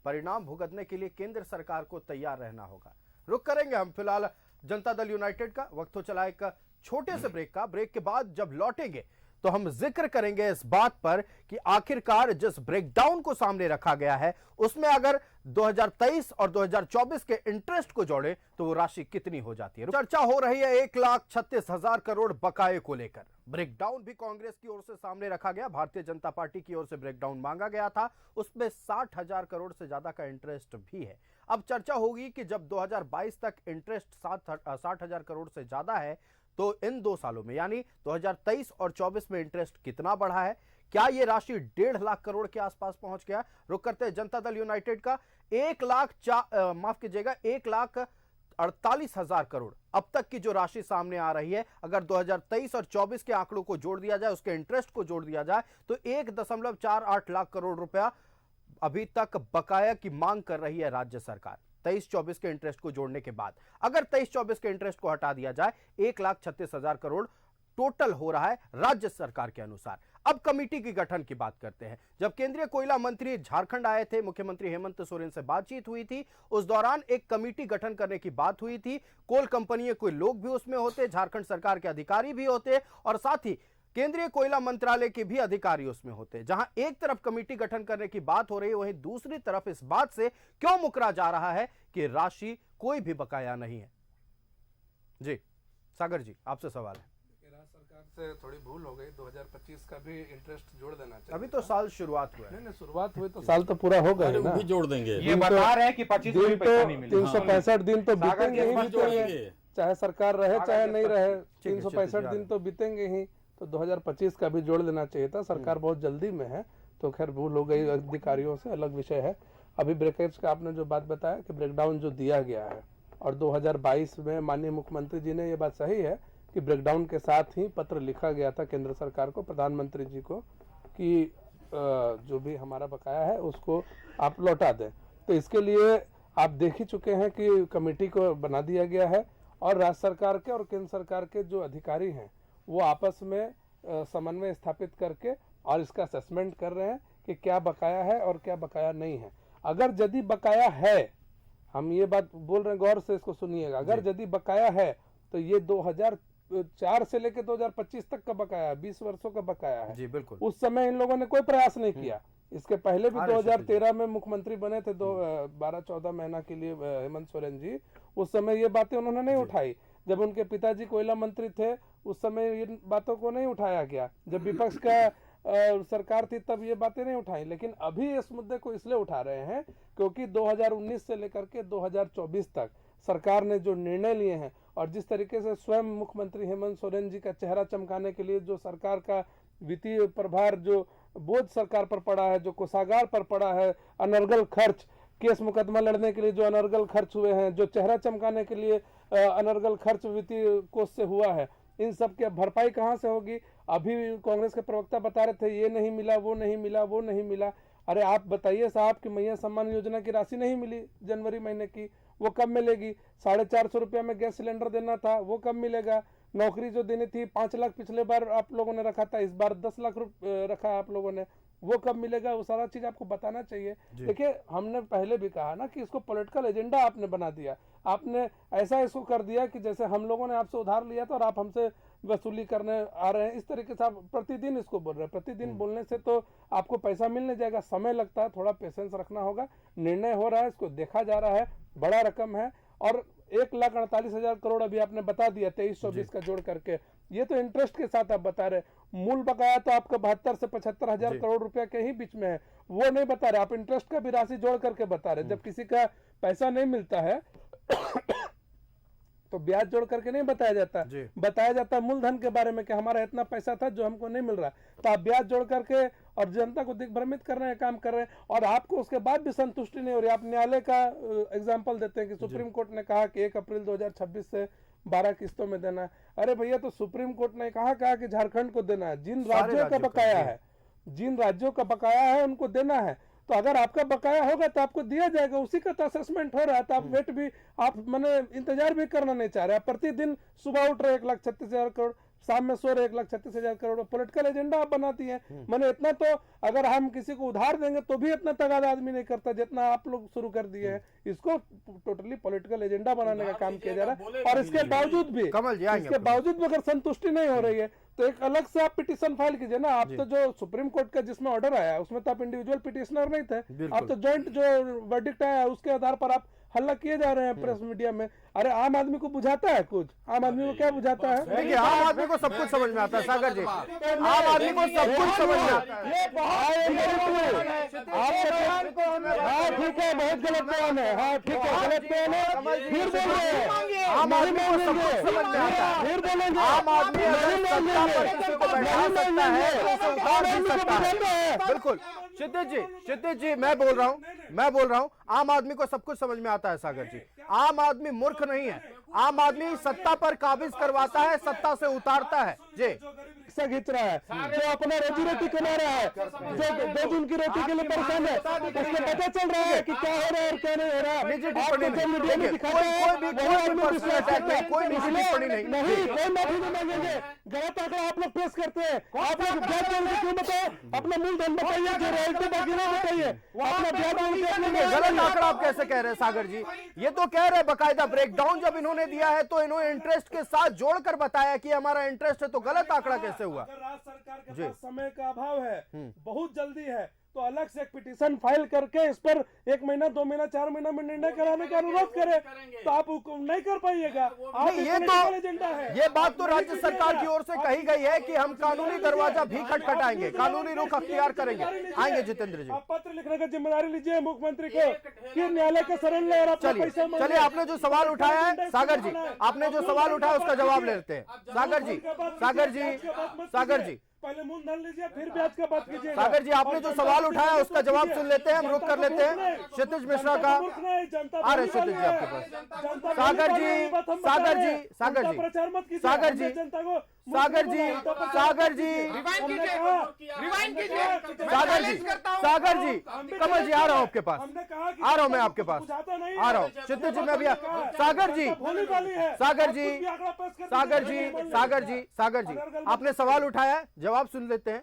परिणाम भुगतने के लिए केंद्र सरकार को तैयार रहना होगा। रुक करेंगे हम फिलहाल जनता दल यूनाइटेड का। वक्त हो चला एक छोटे से ब्रेक का। ब्रेक के बाद जब लौटेंगे तो हम जिक्र करेंगे इस बात पर कि आखिरकार जिस ब्रेकडाउन को सामने रखा गया है उसमें अगर 2023 और 2024 के इंटरेस्ट को जोड़े तो वो राशि कितनी हो जाती है। चर्चा हो रही है 1,36,000 करोड़ बकाये को लेकर। ब्रेकडाउन भी कांग्रेस की ओर से सामने रखा गया, भारतीय जनता पार्टी की ओर से ब्रेकडाउन मांगा गया था, उसमें 60,000 करोड़ से ज्यादा का इंटरेस्ट भी है। अब चर्चा होगी कि जब 2022 तक इंटरेस्ट 60,000 करोड़ से ज्यादा है तो इन 2 सालों में यानी 2023 और 24 में इंटरेस्ट कितना बढ़ा है, क्या यह राशि 1.5 लाख करोड़ के आसपास पहुंच गया। रुक करते हैं जनता दल यूनाइटेड का। 1,48,000 करोड़ अब तक की जो राशि सामने आ रही है, अगर 2023 और 24 के आंकड़ों को जोड़ दिया जाए, उसके इंटरेस्ट को जोड़ दिया जाए तो 1.48 लाख करोड़ रुपया अभी तक बकाया की मांग कर रही है राज्य सरकार। 23-24 के इंटरेस्ट को जोड़ने के बाद अगर 23-24 के इंटरेस्ट को हटा दिया जाए 1,36,000 करोड़ टोटल हो रहा है राज्य सरकार के अनुसार। अब कमेटी की गठन की बात करते हैं। जब केंद्रीय कोयला मंत्री झारखंड आए थे, मुख्यमंत्री हेमंत सोरेन से बातचीत हुई थी, उस दौरान एक कमेटी गठन करने की बात हुई थी। कोल कंपनी के लोग भी उसमें होते, झारखंड सरकार के अधिकारी भी होते और साथ ही केंद्रीय कोयला मंत्रालय के भी अधिकारी उसमें होते। जहां एक तरफ कमेटी गठन करने की बात हो रही है, वहीं दूसरी तरफ इस बात से क्यों मुकरा जा रहा है कि राशि कोई भी बकाया नहीं है। जी सागर जी, आपसे सवाल है। राज्य सरकार से थोड़ी भूल हो गई, 2025 का भी इंटरेस्ट जोड़ देना चाहिए। अभी तो साल शुरुआत हुआ है। नहीं, शुरुआत हुई तो साल तो पूरा हो गया ना। भी जोड़ देंगे। ये बता रहे हैं कि 25 में भी पैसा नहीं मिलेगा। 365 दिन तो बीतेंगे ही जोड़ेंगे। बीतेंगे, चाहे सरकार रहे चाहे नहीं रहे, 365 दिन तो बीतेंगे ही। तो 2025 का भी जोड़ देना चाहिए था। सरकार बहुत जल्दी में है, तो खैर भूल हो गई अधिकारियों से, अलग विषय है। अभी ब्रेकेज का आपने जो बात बताया कि ब्रेकडाउन जो दिया गया है, और 2022 में माननीय मुख्यमंत्री जी ने, ये बात सही है कि ब्रेकडाउन के साथ ही पत्र लिखा गया था केंद्र सरकार को, प्रधानमंत्री जी को, कि जो भी हमारा बकाया है उसको आप लौटा दें। तो इसके लिए आप देख ही चुके हैं कि कमेटी को बना दिया गया है, और राज्य सरकार के और केंद्र सरकार के जो अधिकारी हैं वो आपस में समन्वय स्थापित करके और इसका असेसमेंट कर रहे हैं कि क्या बकाया है और क्या बकाया नहीं है। अगर यदि बकाया है, हम ये बात बोल रहे हैं, गौर से इसको सुनिएगा, अगर यदि बकाया है तो ये 2004 से लेकर 2025 तक का बकाया है, 20 वर्षों का बकाया है। जी बिल्कुल। उस समय इन लोगों ने कोई प्रयास नहीं किया। इसके पहले भी 2013 में मुख्यमंत्री बने थे, 12-14 महीना के लिए हेमंत सोरेन जी, उस समय ये बातें उन्होंने नहीं उठाई। जब उनके पिताजी कोयला मंत्री थे उस समय इन बातों को नहीं उठाया गया। जब विपक्ष का सरकार थी तब ये बातें नहीं उठाई। लेकिन अभी इस मुद्दे को इसलिए उठा रहे हैं क्योंकि 2019 से लेकर के 2024 तक सरकार ने जो निर्णय लिए हैं, और जिस तरीके से स्वयं मुख्यमंत्री हेमंत सोरेन जी का चेहरा चमकाने के लिए जो सरकार का वित्तीय प्रभार, जो बोझ सरकार पर पड़ा है, जो कोषागार पर पड़ा है, अनर्गल खर्च, केस मुकदमा लड़ने के लिए जो अनर्गल खर्च हुए हैं, जो चेहरा चमकाने के लिए अनर्गल खर्च वित्तीय कोष से हुआ है, इन सब की भरपाई कहां से होगी। अभी कांग्रेस के प्रवक्ता बता रहे थे ये नहीं मिला, वो नहीं मिला, वो नहीं मिला। अरे आप बताइए साहब कि मैया सम्मान योजना की राशि नहीं मिली जनवरी महीने की, वो कब मिलेगी। 450 रुपया में गैस सिलेंडर देना था, वो कब मिलेगा। नौकरी जो देनी थी 5 लाख पिछले बार आप लोगों ने रखा था, इस बार 10 लाख रखा आप लोगों ने, वो कब मिलेगा। वो सारा चीज आपको बताना चाहिए। देखिए हमने पहले भी कहा ना कि इसको पॉलिटिकल एजेंडा आपने बना दिया। आपने ऐसा इसको कर दिया कि जैसे हम लोगों ने आपसे उधार लिया था और आप हमसे वसूली करने आ रहे हैं, इस तरीके से आप प्रतिदिन इसको बोल रहे हैं। प्रतिदिन बोलने से तो आपको पैसा मिलने जाएगा, समय लगता है, थोड़ा पेशेंस रखना होगा। निर्णय हो रहा है, इसको देखा जा रहा है, बड़ा रकम है। और 1,48,000 करोड़ अभी आपने बता दिया 23-24 का जोड़ करके, ये तो इंटरेस्ट के साथ आप बता रहे। मूल बकाया तो आपका 72 से 75,000 करोड़ रुपया के ही बीच में है, वो नहीं बता रहे। आप इंटरेस्ट का भी राशि जोड़ करके बता रहे। जब किसी का पैसा नहीं मिलता है तो ब्याज जोड़ करके नहीं बताया जाता, बताया जाता मूलधन के बारे में कि हमारा इतना पैसा था जो हमको नहीं मिल रहा। तो आप ब्याज जोड़ करके और जनता को दिग्भ्रमित कर रहे हैं, काम कर रहे हैं, और आपको उसके बाद भी संतुष्टि नहीं हो रही। आप न्यायालय का एग्जाम्पल देते हैं कि सुप्रीम कोर्ट ने कहा कि 1 अप्रैल 2026 से 12 किस्तों में देना है। अरे भैया, तो सुप्रीम कोर्ट ने कहा कि झारखंड को देना है, जिन राज्यों का बकाया है, जिन राज्यों का बकाया है उनको देना है। तो अगर आपका बकाया होगा तो आपको दिया जाएगा, उसी का तो असेसमेंट हो रहा है। तो आप वेट भी, आप मैंने इंतजार भी करना नहीं चाह रहे। आप प्रतिदिन सुबह उठ रहे 1,36,000 करोड़, शाम में सो रहे 1,36,000 करोड़, पॉलिटिकल एजेंडा आप बनाती हैं। मैंने इतना तो, अगर हम किसी को उधार देंगे तो भी इतना तगादा आदमी नहीं करता जितना आप लोग शुरू कर दिए हैं। इसको टोटली पॉलिटिकल एजेंडा बनाने का काम किया जा रहा है। और इसके बावजूद भी अगर संतुष्टि नहीं हो रही है तो एक अलग से आप पिटीशन फाइल कीजिए ना। आप तो जो सुप्रीम कोर्ट का जिसमें ऑर्डर आया उसमें तो आप इंडिविजुअल पिटिशनर नहीं थे, आप तो जॉइंट जो वर्डिक्ट आया उसके आधार पर आप हल्ला किए जा रहे हैं प्रेस मीडिया में। अरे आम आदमी को बुझाता है कुछ? आम आदमी को क्या बुझाता है? देखिए, आम आदमी को सब कुछ समझ में आता है सागर जी, आम आदमी को सब कुछ समझ में आता है। ठीक है, बहुत गलत बयान है। हाँ ठीक है, गलत बयान है, फिर बोल रहे हैं। आम आदमी को सब कुछ समझ में आता है। फिर बोलेंगे आम आदमी अगर सत्ता पर किसी को बैठा सकता है तो उतार भी सकता है। बिल्कुल क्षितिज जी, मैं बोल रहा हूँ आम आदमी को सब कुछ समझ में आता है सागर जी। आम आदमी मूर्ख नहीं है, आम आदमी सत्ता पर काबिज करवाता है, सत्ता से उतारता है जी। से खींच रहा है, जो अपना रोजी रोटी कमा रहा है, जो 2 दिन की रोटी के लिए परेशान है, उसको पता चल रहा है कि क्या हो रहा है और क्या नहीं हो रहा है। निजी टिप्पणी नहीं, कोई निजी टिप्पणी नहीं, कोई माफी नहीं मांगेंगे। गलत आंकड़ा आप लोग पेश करते हैं, आप लोग ब्याज जोड़ के क्यों बताओ? अपना मूलधन बताइए, जो रॉयल्टी बाकी ना बताइए, अपना ब्याज जोड़ के। गलत आंकड़ा आप कैसे कह रहे हैं सागर जी? ये तो कह रहे हैं बकायदा ब्रेकडाउन जब इन्होंने दिया है तो इन्होंने इंटरेस्ट के साथ जोड़कर बताया कि हमारा इंटरेस्ट है, तो गलत आंकड़ा कैसे हुआ? अगर राज्य सरकार के पास समय का अभाव है, बहुत जल्दी है, तो अलग से एक पिटीशन फाइल करके इस पर 1 महीना 2 महीना 4 महीना में निर्णय कराने का अनुरोध करें, तो आप नहीं कर पाइएगा। ये बात तो राज्य सरकार की ओर से कही गई है कि हम कानूनी दरवाजा भी खटखटाएंगे, कानूनी रुख अख्तियार करेंगे। आएंगे जितेंद्र जी। आप पत्र लिखने की जिम्मेदारी लीजिए मुख्यमंत्री को कि न्यायालय के शरण ले। चलिए, आपने जो सवाल उठाया है सागर जी, आपने जो सवाल उठाया उसका जवाब लेते हैं। सागर जी पहले मूलधन लीजिए, फिर ब्याज का बात कीजिए। सागर जी, आपने जो सवाल उठाया उसका जवाब सुन लेते हैं, हम रुक कर लेते हैं। क्षितिज मिश्रा का आ रहे क्षितिज जी आपके पास। सागर जी कमल जी, आ रहा हूँ आपके पास, आ रहा हूँ मैं आपके पास, आ रहा हूँ क्षितिज जी, मैं भी सागर जी आपने सवाल उठाया, जवाब सुन लेते हैं,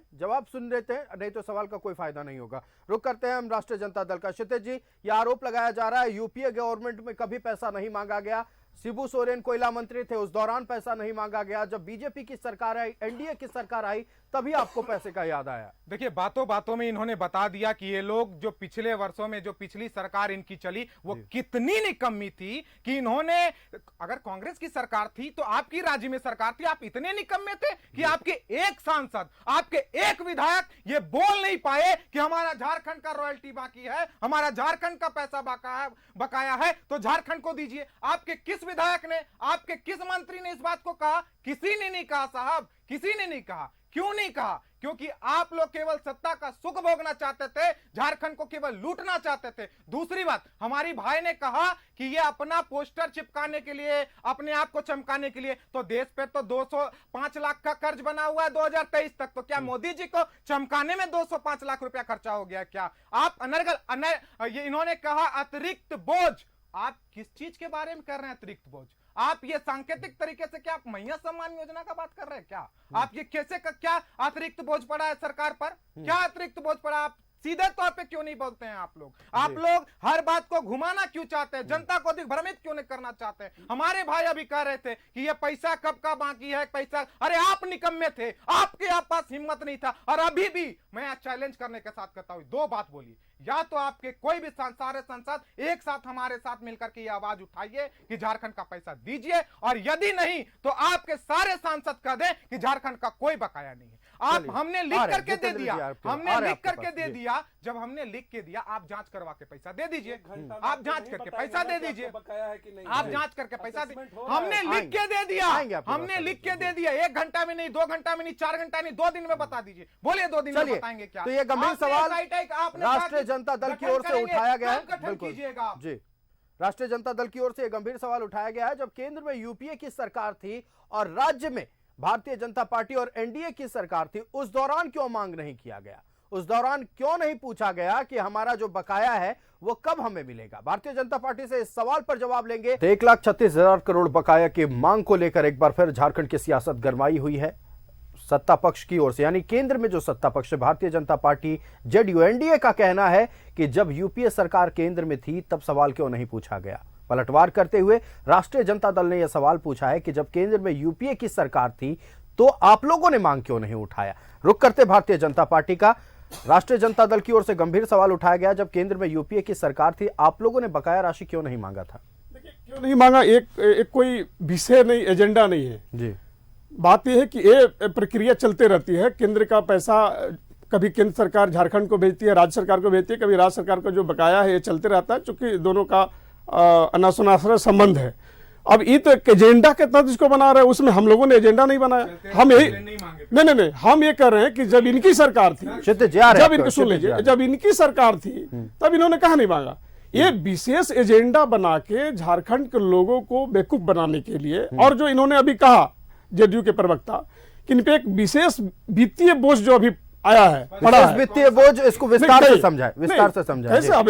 नहीं तो सवाल का कोई फायदा नहीं होगा। रुक करते हैं हम राष्ट्रीय जनता दल का। क्षितिज जी, यह आरोप लगाया जा रहा है यूपीए गवर्नमेंट में कभी पैसा नहीं मांगा गया, शिबू सोरेन कोयला मंत्री थे उस दौरान पैसा नहीं मांगा गया, जब बीजेपी की सरकार आई, एनडीए की सरकार आई, तभी आपको पैसे का याद आया। देखिए, बातों बातों में इन्होंने बता दिया कि ये लोग जो पिछले वर्षों में जो पिछली सरकार इनकी चली वो कितनी निकम्मी थी कि इन्होंने, अगर कांग्रेस की सरकार थी तो आपकी राज्य में सरकार थी, आप इतने निकम्मे थे कि आपके एक सांसद, आपके एक विधायक ये बोल नहीं पाए कि हमारा झारखंड का रॉयल्टी बाकी है, हमारा झारखंड का पैसा बकाया है तो झारखंड को दीजिए। आपके किस विधायक ने, आपके किस मंत्री ने इस बात को कहा? किसी ने नहीं कहा साहब, किसी ने नहीं कहा। क्यों नहीं कहा? क्योंकि आप लोग केवल सत्ता का सुख भोगना चाहते थे, झारखंड को केवल लूटना चाहते थे। दूसरी बात, हमारी भाई ने कहा कि ये अपना पोस्टर चिपकाने के लिए, अपने आप को चमकाने के लिए, तो देश पे तो 205 लाख का कर्ज बना हुआ है 2023 तक, तो क्या मोदी जी को चमकाने में 205 लाख रुपया खर्चा हो गया क्या? आप ये इन्होंने कहा अतिरिक्त बोझ। आप किस चीज के बारे में कर रहे हैं अतिरिक्त बोझ? आप ये सांकेतिक तरीके से क्या आप मैया सम्मान योजना का बात कर रहे हैं क्या? आप ये कैसे क्या अतिरिक्त बोझ पड़ा है सरकार पर? क्या अतिरिक्त बोझ पड़ा? आप सीधे तौर पे क्यों नहीं बोलते हैं? आप लोग हर बात को घुमाना क्यों चाहते हैं? जनता को अधिक भ्रमित क्यों नहीं करना चाहते? हमारे भाई अभी कह रहे थे कि ये पैसा कब का बाकी है, पैसा, अरे आप निकम्मे थे, आपके पास हिम्मत नहीं था। और अभी भी मैं चैलेंज करने के साथ कहता हूं, 2 बात बोलिए, या तो आपके कोई भी सारे सांसद एक साथ हमारे साथ मिलकर के ये आवाज उठाइए कि झारखंड का पैसा दीजिए, और यदि नहीं तो आपके सारे सांसद कह दें कि झारखंड का कोई बकाया नहीं है। आप चलिए, हमने आ लिख रहे हैं, करके दे जितेंद्र जी, दिया, आपके- हमने आ रहे हैं लिख आपके करके पास, दे जी। दिया। जब हमने लिख के दिया, आप जांच करवा के पैसा दे दीजिए, आप जांच करके पैसा दे दीजिए, आप जांच करके पैसा दे, हमने लिख के दे दिया, आएंगे आपके हमने पास, लिख के दे दिया। 1 घंटा में नहीं, 2 घंटा में नहीं, 4 घंटा नहीं, 2 दिन में बता दीजिए। बोलिए 2 दिन में चलिए, बताएंगे क्या? तो ये गंभीर आपने सवाल SIT आपने कहा राष्ट्रीय कि जनता दल की गठन ओर से करेंगे, उठाया गया है। कब गठन बिल्कुल कीजिएगा? जी, राष्ट्रीय जनता दल की ओर से एक गंभीर सवाल उठाया गया है। जब केंद्र में यूपीए की सरकार थी और राज्य में भारतीय जनता पार्टी और एनडीए की सरकार थी, उस दौरान क्यों मांग नहीं किया गया? उस दौरान क्यों नहीं पूछा गया कि हमारा जो बकाया है वो कब हमें मिलेगा? भारतीय जनता पार्टी से इस सवाल पर जवाब लेंगे। 1,36,000 करोड़ बकाया की मांग को लेकर एक बार फिर झारखंड की सियासत गरमाई हुई है सत्ता पक्ष की ओर से, यानी केंद्र में जो सत्ता पक्ष है Bharatiya Janata party, JDU, NDA का कहना है कि जब यूपीए सरकार केंद्र में थी तब सवाल क्यों नहीं पूछा गया। पलटवार करते हुए राष्ट्रीय जनता दल ने यह सवाल पूछा है कि जब केंद्र में यूपीए की सरकार थी तो आप लोगों ने मांग क्यों नहीं उठाया। रुख करते भारतीय जनता पार्टी का, राष्ट्रीय जनता दल की ओर से गंभीर सवाल उठाया गया, जब केंद्र में यूपीए की सरकार थी आप लोगों ने बकाया राशि क्यों नहीं मांगा था? देखिए, क्यों नहीं मांगा, एक कोई विषय नहीं, एजेंडा नहीं है जी, बात यह है कि ये प्रक्रिया चलते रहती है। केंद्र का पैसा कभी केंद्र सरकार झारखंड को भेजती है, राज्य सरकार को भेजती है, कभी राज्य सरकार को जो बकाया है ये चलते रहता है, चूंकि दोनों का अनासुनासरा संबंध है। अब ये तो एक एजेंडा के तहत इसको बना रहे हैं, उसमें हम लोगों ने एजेंडा नहीं बनाया। हम यही नहीं, हम ये कर रहे हैं कि जब इनकी सरकार थी, जब इनकी सुन लीजिए, जब इनकी सरकार थी तब इन्होंने कहा नहीं मांगा। ये विशेष एजेंडा बना के झारखंड के लोगों को बेवकूफ बनाने के लिए, और जो इन्होंने अभी कहा जेडीयू के प्रवक्ता कि इन पे एक विशेष वित्तीय बोझ जो अभी आया है, पड़ा है, वित्तीय बोझ, इसको विस्तार से समझाए, विस्तार से समझाए। कैसे अब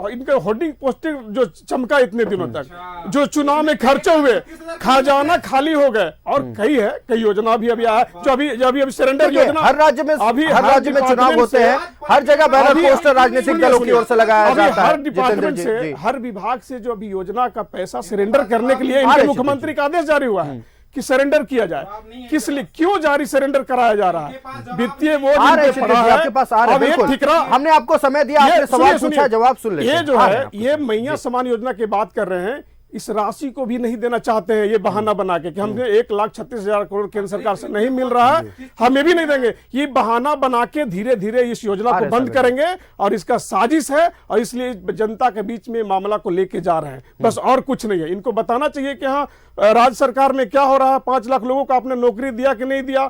इनका होर्डिंग पोस्टिंग जो चमका इतने दिनों तक, जो चुनाव में खर्चे हुए, खजाना खाली हो गए, और कई योजना भी अभी आया, जो अभी सरेंडर योजना हर राज्य में, हर राज्य में चुनाव होते हैं, हर जगह बैनर पोस्टर राजनीतिक दलों की ओर से लगाया जाता है। हर डिपार्टमेंट से, हर विभाग से जो अभी योजना का पैसा सरेंडर करने के लिए इनके मुख्यमंत्री का आदेश जारी हुआ है कि सरेंडर किया जाए। किस लिए, क्यों जारी सरेंडर कराया जा रहा है? वित्तीय बोझ आपके पास आ रहे हैं, बिल्कुल। हमने आपको समय दिया, आपने सवाल पूछा, जवाब सुन लेते हैं। ये जो है, ये मैया समान योजना की बात कर रहे हैं, इस राशि को भी नहीं देना चाहते हैं, ये बहाना बना के कि हमने 1,36,000 करोड़ केंद्र सरकार से नहीं मिल रहा है, हम ये भी नहीं देंगे। ये बहाना बना के धीरे धीरे इस योजना को बंद करेंगे, और इसका साजिश है, और इसलिए जनता के बीच में मामला को लेके जा रहे हैं, बस, और कुछ नहीं है। इनको बताना चाहिए कि हाँ, राज्य सरकार में क्या हो रहा है, 5 लाख लोगों को आपने नौकरी दिया कि नहीं दिया,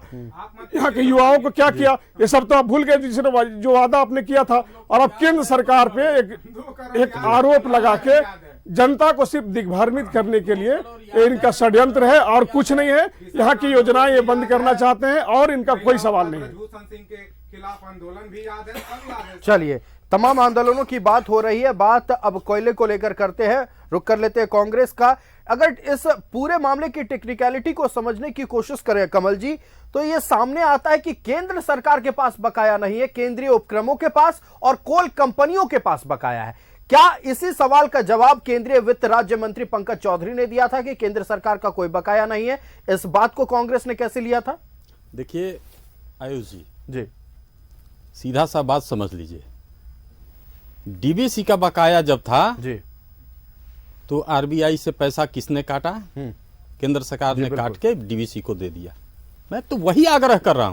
यहाँ के युवाओं को क्या किया, ये सब तो आप भूल गए, जो वादा आपने किया था। और अब केंद्र सरकार पे एक आरोप लगा के जनता को सिर्फ दिग्भ्रमित करने के लिए इनका षड्यंत्र है, और कुछ नहीं है। यहाँ की योजनाएं ये बंद करना चाहते हैं, और इनका कोई सवाल नहीं है। चलिए, तमाम आंदोलनों की बात हो रही है, बात अब कोयले को लेकर करते हैं, रुक कर लेते हैं कांग्रेस का। अगर इस पूरे मामले की टेक्निकलिटी को समझने की कोशिश करें कमल जी, तो यह सामने आता है कि केंद्र सरकार के पास बकाया नहीं है, केंद्रीय उपक्रमों के पास और कोल कंपनियों के पास बकाया है। क्या इसी सवाल का जवाब केंद्रीय वित्त राज्य मंत्री पंकज चौधरी ने दिया था कि केंद्र सरकार का कोई बकाया नहीं है? इस बात को कांग्रेस ने कैसे लिया था? देखिए आयुष जी, सीधा सा बात समझ लीजिए, डीबीसी का बकाया जब था जी, तो आरबीआई से पैसा किसने काटा? केंद्र सरकार ने काट के डीबीसी को दे दिया। मैं तो वही आग्रह कर रहा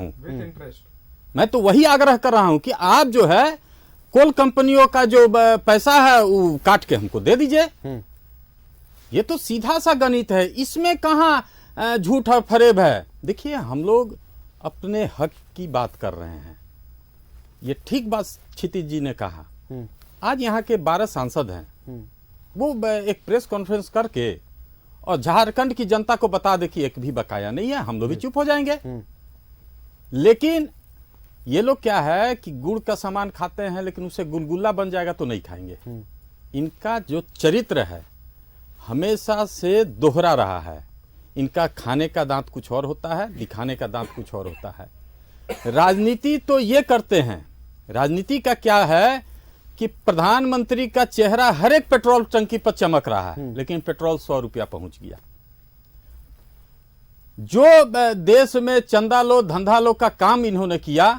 हूं कि आप जो है कोल कंपनियों का जो पैसा है वो काट के हमको दे दीजिए। ये तो सीधा सा गणित है, इसमें कहां झूठ और फरेब है। देखिए, हम लोग अपने हक की बात कर रहे हैं, ये ठीक बात क्षितिज जी ने कहा। आज यहाँ के 12 सांसद हैं, वो एक प्रेस कॉन्फ्रेंस करके और झारखंड की जनता को बता दे कि एक भी बकाया नहीं है, हम लोग भी चुप हो जाएंगे। लेकिन ये लोग क्या है कि गुड़ का सामान खाते हैं, लेकिन उसे गुलगुला बन जाएगा तो नहीं खाएंगे। इनका जो चरित्र है हमेशा से दोहरा रहा है। इनका खाने का दांत कुछ और होता है, दिखाने का दांत कुछ और होता है। राजनीति तो ये करते हैं, राजनीति का क्या है कि प्रधानमंत्री का चेहरा हर एक पेट्रोल टंकी पर चमक रहा है, लेकिन पेट्रोल 100 रुपया पहुंच गया। जो देश में चंदा लो धंधा लो का काम इन्होंने किया,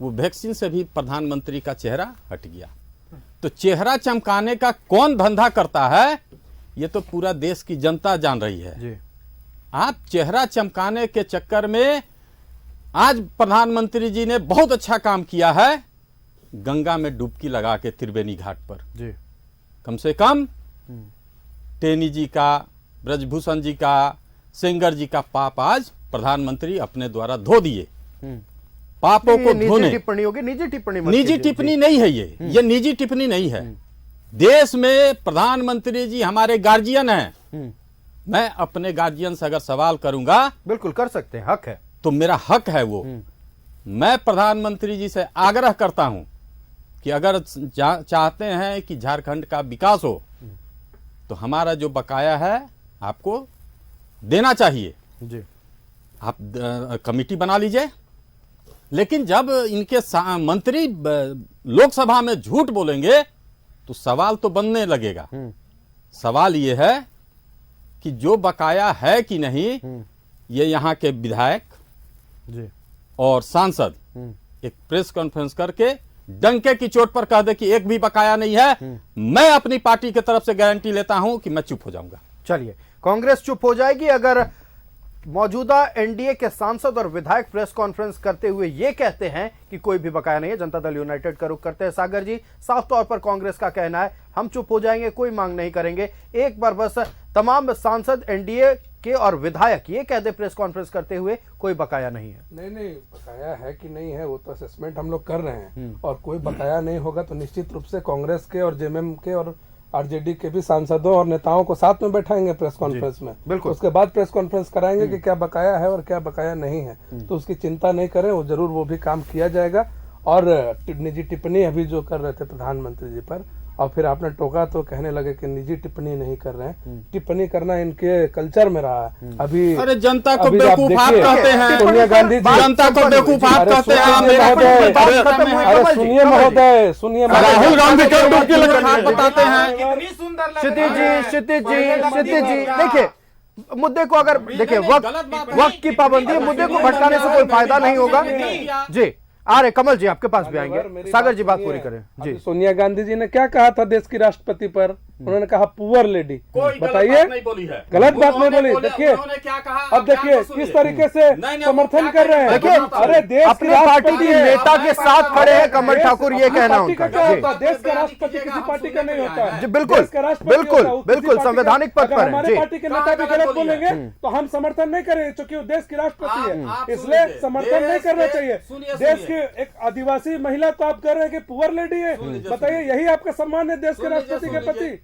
वो वैक्सीन से भी प्रधानमंत्री का चेहरा हट गया। तो चेहरा चमकाने का कौन धंधा करता है, ये तो पूरा देश की जनता जान रही है। जी। आप चेहरा चमकाने के चक्कर में आज प्रधानमंत्री जी ने बहुत अच्छा काम किया है, गंगा में डुबकी लगा के त्रिवेणी घाट पर जी। कम से कम टेनी जी का, ब्रजभूषण जी का, सेंगर जी का पाप आज प्रधानमंत्री अपने द्वारा धो दिए। पापों को धोने, टिप्पणी होगी, निजी टिप्पणी मत निजी कीजिए। टिप्पणी नहीं है ये निजी टिप्पणी नहीं है। देश में प्रधानमंत्री जी हमारे गार्जियन हैं। मैं अपने गार्जियन से अगर सवाल करूंगा, बिल्कुल कर सकते हैं, हक है, तो मेरा हक है वो। मैं प्रधानमंत्री जी से आग्रह करता हूं कि अगर चाहते हैं कि झारखंड का विकास हो तो हमारा जो बकाया है आपको देना चाहिए जी। आप कमेटी बना लीजिए। लेकिन जब इनके मंत्री लोकसभा में झूठ बोलेंगे तो सवाल तो बनने लगेगा। सवाल ये है कि जो बकाया है कि नहीं, ये यहाँ के विधायक जी और सांसद एक प्रेस कॉन्फ्रेंस करके डंके की चोट पर कह दे कि एक भी बकाया नहीं है। मैं अपनी पार्टी की तरफ से गारंटी लेता हूं कि मैं चुप हो जाऊंगा। चलिए, कांग्रेस चुप हो जाएगी अगर मौजूदा एनडीए के सांसद और विधायक प्रेस कॉन्फ्रेंस करते हुए ये कहते हैं कि कोई भी बकाया नहीं है। जनता दल यूनाइटेड का रुख करते हैं सागर जी। साफ तौर पर कांग्रेस का कहना है हम चुप हो जाएंगे, कोई मांग नहीं करेंगे। एक बार बस तमाम सांसद एनडीए के और विधायक ये कहते प्रेस कॉन्फ्रेंस करते हुए कोई बकाया नहीं है। नहीं, बकाया है कि नहीं है वो तो असेसमेंट हम लोग कर रहे हैं, और कोई बकाया नहीं होगा तो निश्चित रूप से कांग्रेस के और जेएमएम के और आरजेडी के भी सांसदों और नेताओं को साथ में बैठाएंगे प्रेस कॉन्फ्रेंस में। बिल्कुल। उसके बाद प्रेस कॉन्फ्रेंस कराएंगे कि क्या बकाया है और क्या बकाया नहीं है। तो उसकी चिंता नहीं करें, वो जरूर वो भी काम किया जाएगा। और निजी टिप्पणी अभी जो कर रहे थे प्रधानमंत्री जी पर, और फिर आपने टोका तो कहने लगे कि निजी टिप्पणी नहीं कर रहे हैं। टिप्पणी करना इनके कल्चर में रहा है। अभी अरे जनता को अभी आप बेवकूफ आप देखिए, कहते हैं, सोनिया गांधी जी जनता को बेवकूफ आप अरे कहते हैं। सुनिए मेरा कोई महोदय, बात खत्म हुई। अरे सुनिए महोदय, सुनिए राहुल गांधी के डुबकी लगा बताते हैं। क्षितिज जी देखिए, मुद्दे को अगर देखिए वक्त की पाबंदी है, मुद्दे को भटकाने से कोई फायदा नहीं होगा। जी आ रहे कमल जी, आपके पास भी आएंगे। सागर जी बात पूरी करें जी। सोनिया गांधी जी ने क्या कहा था देश की राष्ट्रपति पर? उन्होंने कहा पुअर लेडी। बताइए, गलत बात नहीं बोली। देखिए अब देखिए किस तरीके से समर्थन कर रहे हैं। देखिए, अरे देश अपनी पार्टी के नेता के साथ खड़े हैं कमल ठाकुर, ये कहना उनका। देश का राष्ट्रपति किसी पार्टी का नहीं होता है जी, बिल्कुल बिल्कुल संवैधानिक पद पर है हमारे जी। पार्टी के नेता भी गलत बोलेंगे तो हम समर्थन नहीं करेंगे, क्योंकि वो देश की राष्ट्रपति है, इसलिए समर्थन नहीं करना चाहिए। देश की एक आदिवासी महिला को आप कह रहे हैं कि पुअर लेडी है। बताइए, यही आपका सम्मान है देश के राष्ट्रपति के प्रति?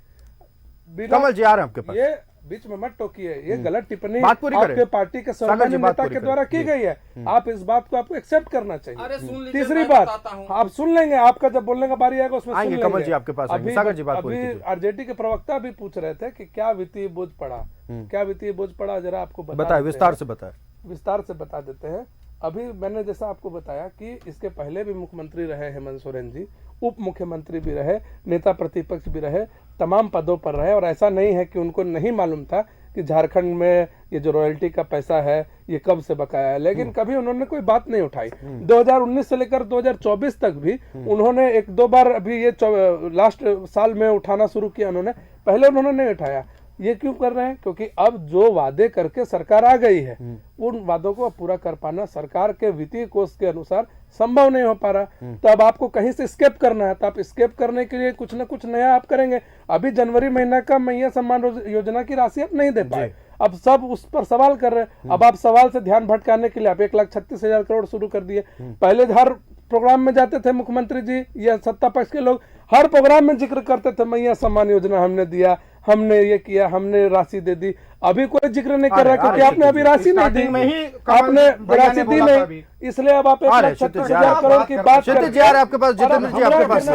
कमल जी आ रहे हैं आपके पास। ये बीच में मत टोकिए, ये गलत टिप्पणी बात पूरी करें। आपके पार्टी के सम्मानित नेता के द्वारा की गई है। आप इस बात को आपको एक्सेप्ट करना चाहिए। तीसरी बात, आप सुन लेंगे, आपका जब बोलने का बारी आएगा उसमें सुन लेंगे। कमल जी आपके पास आएंगे। सागर जी बात पूरी कीजिए। आरजेडी के प्रवक्ता भी पूछ रहे थे कि क्या वित्तीय बोझ पड़ा, क्या वित्तीय बोझ पड़ा, जरा आपको बताए, विस्तार से बताए। विस्तार से बता देते हैं। अभी मैंने जैसा आपको बताया कि इसके पहले भी मुख्यमंत्री रहे हेमंत सोरेन जी, उप मुख्यमंत्री भी रहे, नेता प्रतिपक्ष भी रहे, तमाम पदों पर रहे, और ऐसा नहीं है कि उनको नहीं मालूम था कि झारखंड में ये जो रॉयल्टी का पैसा है ये कब से बकाया है। लेकिन कभी उन्होंने कोई बात नहीं उठाई। 2019 से लेकर 2024 तक भी उन्होंने एक दो बार, अभी ये लास्ट साल में उठाना शुरू किया उन्होंने, पहले उन्होंने नहीं उठाया। ये क्यों कर रहे हैं? क्योंकि अब जो वादे करके सरकार आ गई है उन वादों को पूरा कर पाना सरकार के वित्तीय कोष के अनुसार संभव नहीं हो पा रहा। तो अब आपको कहीं से स्केप करना है, तो आप स्केप करने के लिए कुछ ना कुछ नया आप करेंगे। अभी जनवरी महीना का मैया सम्मान योजना की राशि आप नहीं दे पाए, अब सब उस पर सवाल कर रहे हैं। अब आप सवाल से ध्यान भटकाने के लिए आप 1,36,000 करोड़ शुरू कर दिए। पहले हर प्रोग्राम में जाते थे मुख्यमंत्री जी या सत्ता पक्ष के लोग, हर प्रोग्राम में जिक्र करते थे मैया सम्मान योजना हमने दिया, हमने ये किया, हमने राशि दे दी। अभी कोई जिक्र नहीं कर रहा क्योंकि आपने अभी राशि नहीं दी, आपने राशि दी नहीं, इसलिए अब आप 1,36,000 करोड़ की बात आपके पास जितेंद्र जी आपके पास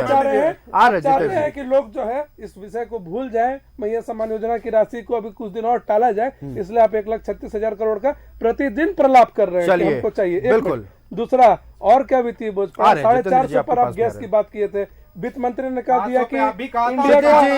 चाहते हैं कि लोग जो है इस विषय को भूल जाए, मैया सम्मान योजना की राशि को अभी कुछ दिन और टाला जाए, इसलिए आप 1,36,000 करोड़ का प्रतिदिन प्रलाप कर रहे हैं कि हमको चाहिए। बिल्कुल। दूसरा, और क्या वित्तीय बोझ पड़ा? 450 पर आप गैस की बात किए थे। वित्त मंत्री ने कहा दिया कि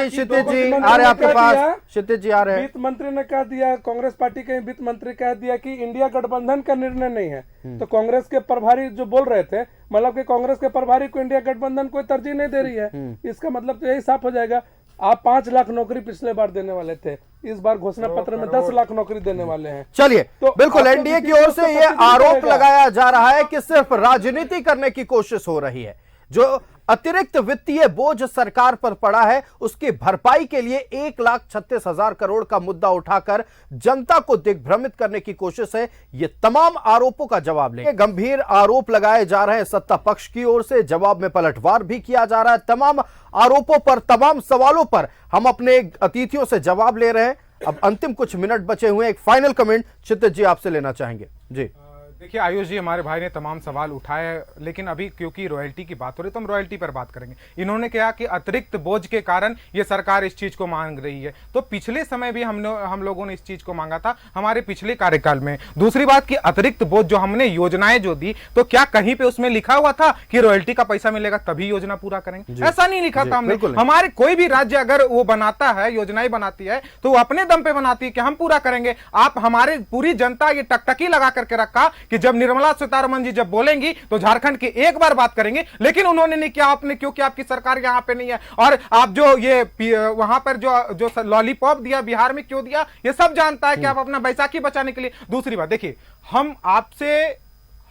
क्षितिज जी आ रहे आपके पास, क्षितिज जी आ रहे हैं। वित्त मंत्री ने कह दिया, कांग्रेस पार्टी के वित्त मंत्री कह दिया कि इंडिया गठबंधन का निर्णय नहीं है। तो कांग्रेस के प्रभारी जो बोल रहे थे, मतलब कि कांग्रेस के प्रभारी को इंडिया गठबंधन कोई तरजीह नहीं दे रही है, इसका मतलब तो यही साफ हो जाएगा आप 5 लाख नौकरी पिछले बार देने वाले थे, इस बार घोषणा पत्र में 10 लाख नौकरी देने वाले हैं। चलिए, तो बिल्कुल आपको एनडीए की किसी ओर से को यह सब्सिडी आरोप मिलेगा। लगाया जा रहा है कि सिर्फ राजनीति करने की कोशिश हो रही है। जो अतिरिक्त वित्तीय बोझ सरकार पर पड़ा है उसकी भरपाई के लिए 1,36,000 करोड़ का मुद्दा उठाकर जनता को दिग्भ्रमित करने की कोशिश है। ये तमाम आरोपों का जवाब लेंगे। गंभीर आरोप लगाए जा रहे हैं सत्ता पक्ष की ओर से, जवाब में पलटवार भी किया जा रहा है। तमाम आरोपों पर, तमाम सवालों पर हम अपने अतिथियों से जवाब ले रहे हैं। अब अंतिम कुछ मिनट बचे हुए, एक फाइनल कमेंट क्षितिज जी आपसे लेना चाहेंगे। जी देखिए आयुष जी, हमारे भाई ने तमाम सवाल उठाए, लेकिन अभी क्योंकि रॉयल्टी की बात हो रही है तो हम रॉयल्टी पर बात करेंगे। इन्होंने कहा कि अतिरिक्त बोझ के कारण ये सरकार इस चीज को मांग रही है, तो पिछले समय भी हम लोगों ने इस चीज को मांगा था हमारे पिछले कार्यकाल में। दूसरी बात की अतिरिक्त बोझ जो हमने योजनाएं जो दी, तो क्या कहीं पे उसमें लिखा हुआ था कि रॉयल्टी का पैसा मिलेगा तभी योजना पूरा करेंगे? ऐसा नहीं लिखा था हमने। हमारे कोई भी राज्य अगर वो बनाता है, योजनाएं बनाती है, तो वो अपने दम पे बनाती है कि हम पूरा करेंगे। आप हमारे पूरी जनता ये टकटकी लगा करके रखा कि जब निर्मला सीतारमण जी जब बोलेंगी तो झारखंड की एक बार बात करेंगे, लेकिन उन्होंने नहीं किया। आपने क्योंकि आपकी सरकार यहां पे नहीं है। और आप जो ये वहां पर जो लॉलीपॉप दिया बिहार में क्यों दिया, ये सब जानता है कि आप अपना बैसाखी बचाने के लिए। दूसरी बात देखिए, हम आपसे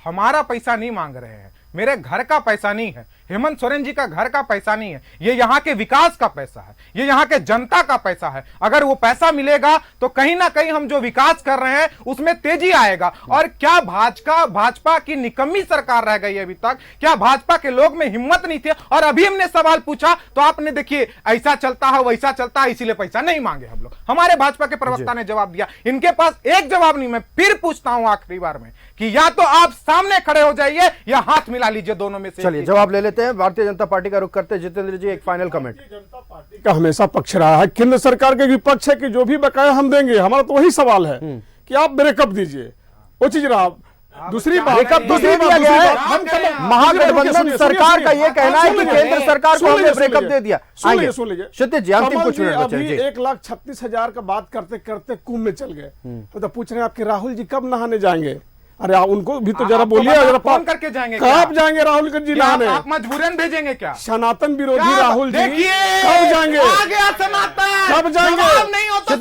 हमारा पैसा नहीं मांग रहे हैं, मेरे घर का पैसा नहीं है, हेमंत सोरेन जी का घर का पैसा नहीं है, ये यहाँ के विकास का पैसा है, ये यहाँ के जनता का पैसा है। अगर वो पैसा मिलेगा तो कहीं ना कहीं हम जो विकास कर रहे हैं उसमें तेजी आएगा। और क्या भाजपा की निकम्मी सरकार रह गई अभी तक? क्या भाजपा के लोग में हिम्मत नहीं थी? और अभी हमने सवाल पूछा तो आपने देखिए ऐसा चलता है वैसा चलता है, इसीलिए पैसा नहीं मांगे हम लोग। हमारे भाजपा के प्रवक्ता ने जवाब दिया, इनके पास एक जवाब नहीं। मैं फिर पूछता हूं आखिरी बार में कि या तो आप सामने खड़े हो जाइए या हाथ मिला लीजिए, दोनों में से। चलिए जवाब ले लेते हैं। भारतीय जनता पार्टी का रुख करते हैं जितेंद्र जी, एक फाइनल कमेंट। जनता पार्टी का हमेशा पक्ष रहा है, केंद्र सरकार के विपक्ष है कि जो भी बकाया हम देंगे। हमारा तो वही सवाल है कि आप ब्रेकअप दीजिए, वो चीज रहा। दूसरी बात, ब्रेकअप तो दे दिया गया है। महागठबंधन सरकार का यह कहना है कि केंद्र सरकार को हमने ब्रेकअप दे दिया। सुन लीजिए क्षितिज जी, अंतिम कुछ मिनट बचे। अभी 1,36,000 का बात करते करते कुंभ में चल गए, तो पूछ रहे हैं आपके राहुल जी कब नहाने जाएंगे? अरे उनको भी तो जरा बोलिए, जरा फोन करके जाएंगे। कब जाएंगे राहुल जी नहाने? आप मजबूरन भेजेंगे क्या? सनातन विरोधी राहुल जी कब जाएंगे? आ गया सनातन, कब जाएंगे? नहीं होता।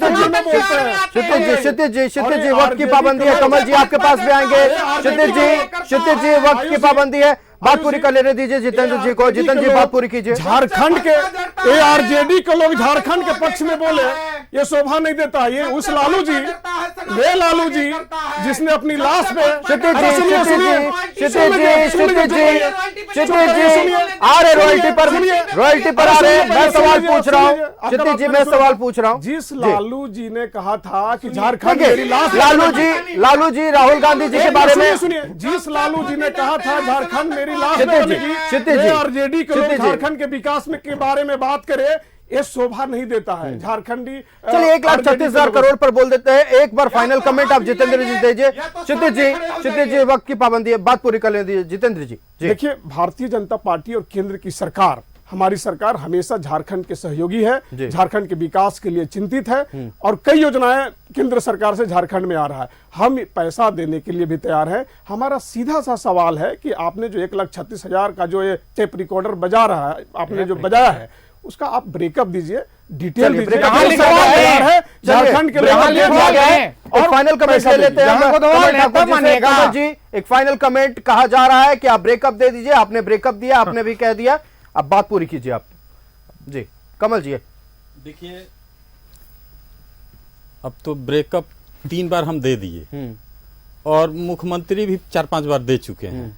क्षितिज जी वक्त की पाबंदी है। कमल जी आपके पास भी आएंगे। क्षितिज जी वक्त की पाबंदी है, बात पूरी कर लेने दीजिए जितेंद्र जी को। जितेंद्र जी बात पूरी कीजिए। झारखंड के ARJD के लोग झारखंड के पक्ष में बोले, ये शोभा नहीं देता। ये उस लालू जी, वे लालू जी जिसने अपनी लाश पे क्षितिज जी आ रहे रॉयल्टी पर आ रहे। मैं सवाल पूछ रहा हूँ क्षितिज जी, मैं सवाल पूछ रहा हूँ। जिस लालू जी ने कहा था कि झारखंड मेरी लाश, लालू जी राहुल गांधी जी के बारे में सुनिए, जिस लालू जी ने कहा था झारखंड मेरी लाश क्षितिज जी, ARJD के लोग झारखंड के विकास में के बारे में बात करे, ये शोभा नहीं देता है। झारखंडी चलिए 1,36,000 करोड़ पर बोल देते हैं। एक बार फाइनल कमेंट आप जितेंद्र जी दीजिए। क्षितिज जी वक्त की पाबंदी है, बात पूरी कर लें जितेंद्र जी। देखिए, भारतीय जनता पार्टी और केंद्र की सरकार, हमारी सरकार हमेशा झारखंड के सहयोगी है, झारखंड के विकास के लिए चिंतित है और कई योजनाएं केंद्र सरकार से झारखंड में आ रहा है। हम पैसा देने के लिए भी तैयार हैं। हमारा सीधा सा सवाल है कि आपने जो 1,36,000 का जो ये टेप रिकॉर्डर बजा रहा है, आपने जो बजाया है, उसका आप ब्रेकअप दीजिए, डिटेल दीजिए। झारखंड के और फाइनल कमेंट ले लेते हैं जी। एक फाइनल कमेंट कहा जा रहा है कि आप ब्रेकअप दे दीजिए। आपने ब्रेकअप दिया, आपने भी कह दिया, अब बात पूरी कीजिए आप जी। कमल जी देखिए, अब तो ब्रेकअप 3 बार हम दे दिए और मुख्यमंत्री भी 4-5 बार दे चुके हैं।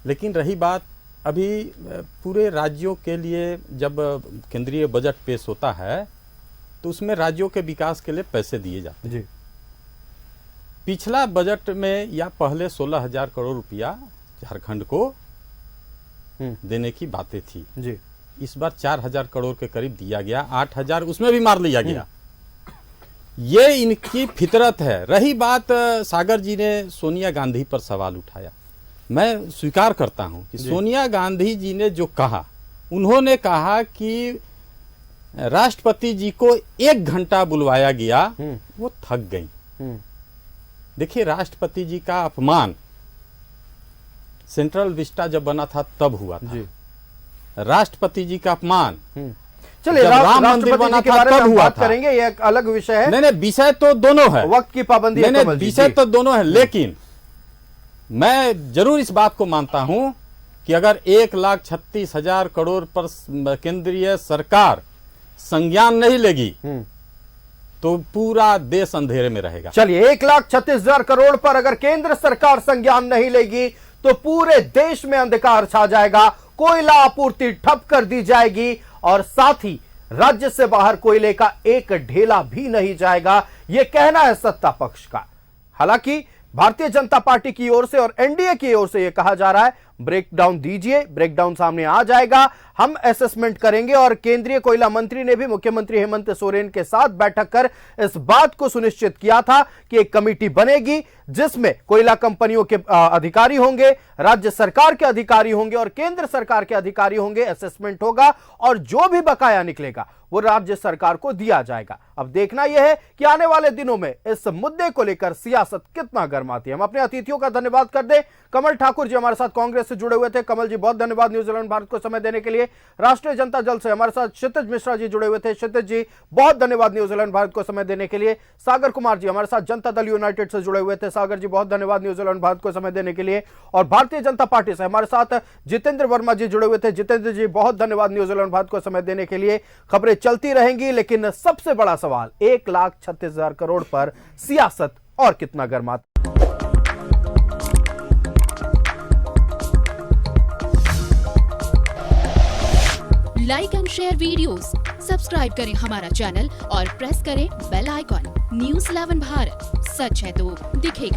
लेकिन रही बात, अभी पूरे राज्यों के लिए जब केंद्रीय बजट पेश होता है तो उसमें राज्यों के विकास के लिए पैसे दिए जाते हैं। पिछला बजट में या पहले 16,000 करोड़ रुपया झारखंड को देने की बातें थी जी। इस बार 4,000 करोड़ के करीब दिया गया, 8,000 उसमें भी मार लिया गया। ये इनकी फितरत है। रही बात, सागर जी ने सोनिया गांधी पर सवाल उठाया। मैं स्वीकार करता हूं कि सोनिया गांधी जी ने जो कहा, उन्होंने कहा कि राष्ट्रपति जी को 1 घंटा बुलवाया गया, वो थक गई। देखिए, राष्ट्रपति जी का अपमान सेंट्रल विस्टा जब बना था तब हुआ था। राष्ट्रपति जी का अपमान चलिए जब राम मंदिर राष्ट्रपति बना जी के था बारे में तब हम हुआ बात था। करेंगे, ये एक अलग विषय है। नहीं विषय तो दोनों है, वक्त की पाबंदी है नहीं कमल जी, विषय जी। तो दोनों है, लेकिन मैं जरूर इस बात को मानता हूं कि अगर 1,36,000 करोड़ पर केंद्रीय सरकार संज्ञान नहीं लेगी तो पूरा देश अंधेरे में रहेगा। चलिए 1,36,000 करोड़ पर अगर केंद्र सरकार संज्ञान नहीं लेगी तो पूरे देश में अंधकार छा जाएगा, कोयला आपूर्ति ठप कर दी जाएगी और साथ ही राज्य से बाहर कोयले का एक ढेला भी नहीं जाएगा, यह कहना है सत्ता पक्ष का। हालांकि भारतीय जनता पार्टी की ओर से और एनडीए की ओर से यह कहा जा रहा है ब्रेकडाउन दीजिए, ब्रेकडाउन सामने आ जाएगा, हम असेसमेंट करेंगे। और केंद्रीय कोयला मंत्री ने भी मुख्यमंत्री हेमंत सोरेन के साथ बैठक कर इस बात को सुनिश्चित किया था कि एक कमेटी बनेगी जिसमें कोयला कंपनियों के अधिकारी होंगे, राज्य सरकार के अधिकारी होंगे और केंद्र सरकार के अधिकारी होंगे। असेसमेंट होगा और जो भी बकाया निकलेगा वो राज्य सरकार को दिया जाएगा। अब देखना यह है कि आने वाले दिनों में इस मुद्दे को लेकर सियासत कितना गर्माती है। हम अपने अतिथियों का धन्यवाद कर दें। कमल ठाकुर जी हमारे साथ कांग्रेस से जुड़े हुए थे, कमल जी बहुत धन्यवाद न्यूजीलैंड भारत को समय देने के लिए। राष्ट्रीय जनता दल से हमारे साथ क्षितिज मिश्रा जी जुड़े हुए थे, क्षितिज जी बहुत धन्यवाद न्यूजीलैंड भारत को समय देने के लिए। सागर कुमार जी हमारे साथ जनता दल यूनाइटेड से जुड़े हुए थे, सागर जी बहुत धन्यवाद न्यूजीलैंड भारत को समय देने के लिए। और भारतीय जनता पार्टी से हमारे साथ जितेंद्र वर्मा जी जुड़े हुए थे, जितेंद्र जी बहुत धन्यवाद न्यूजीलैंड भारत को समय देने के लिए। खबरें चलती रहेंगी लेकिन सबसे बड़ा सवाल 1,36,000 करोड़ पर सियासत और कितना गर्माती। Like and share videos, subscribe करें हमारा चैनल और प्रेस करें बेल आइकॉन। न्यूज़ 11 भारत, सच है तो दिखेगा।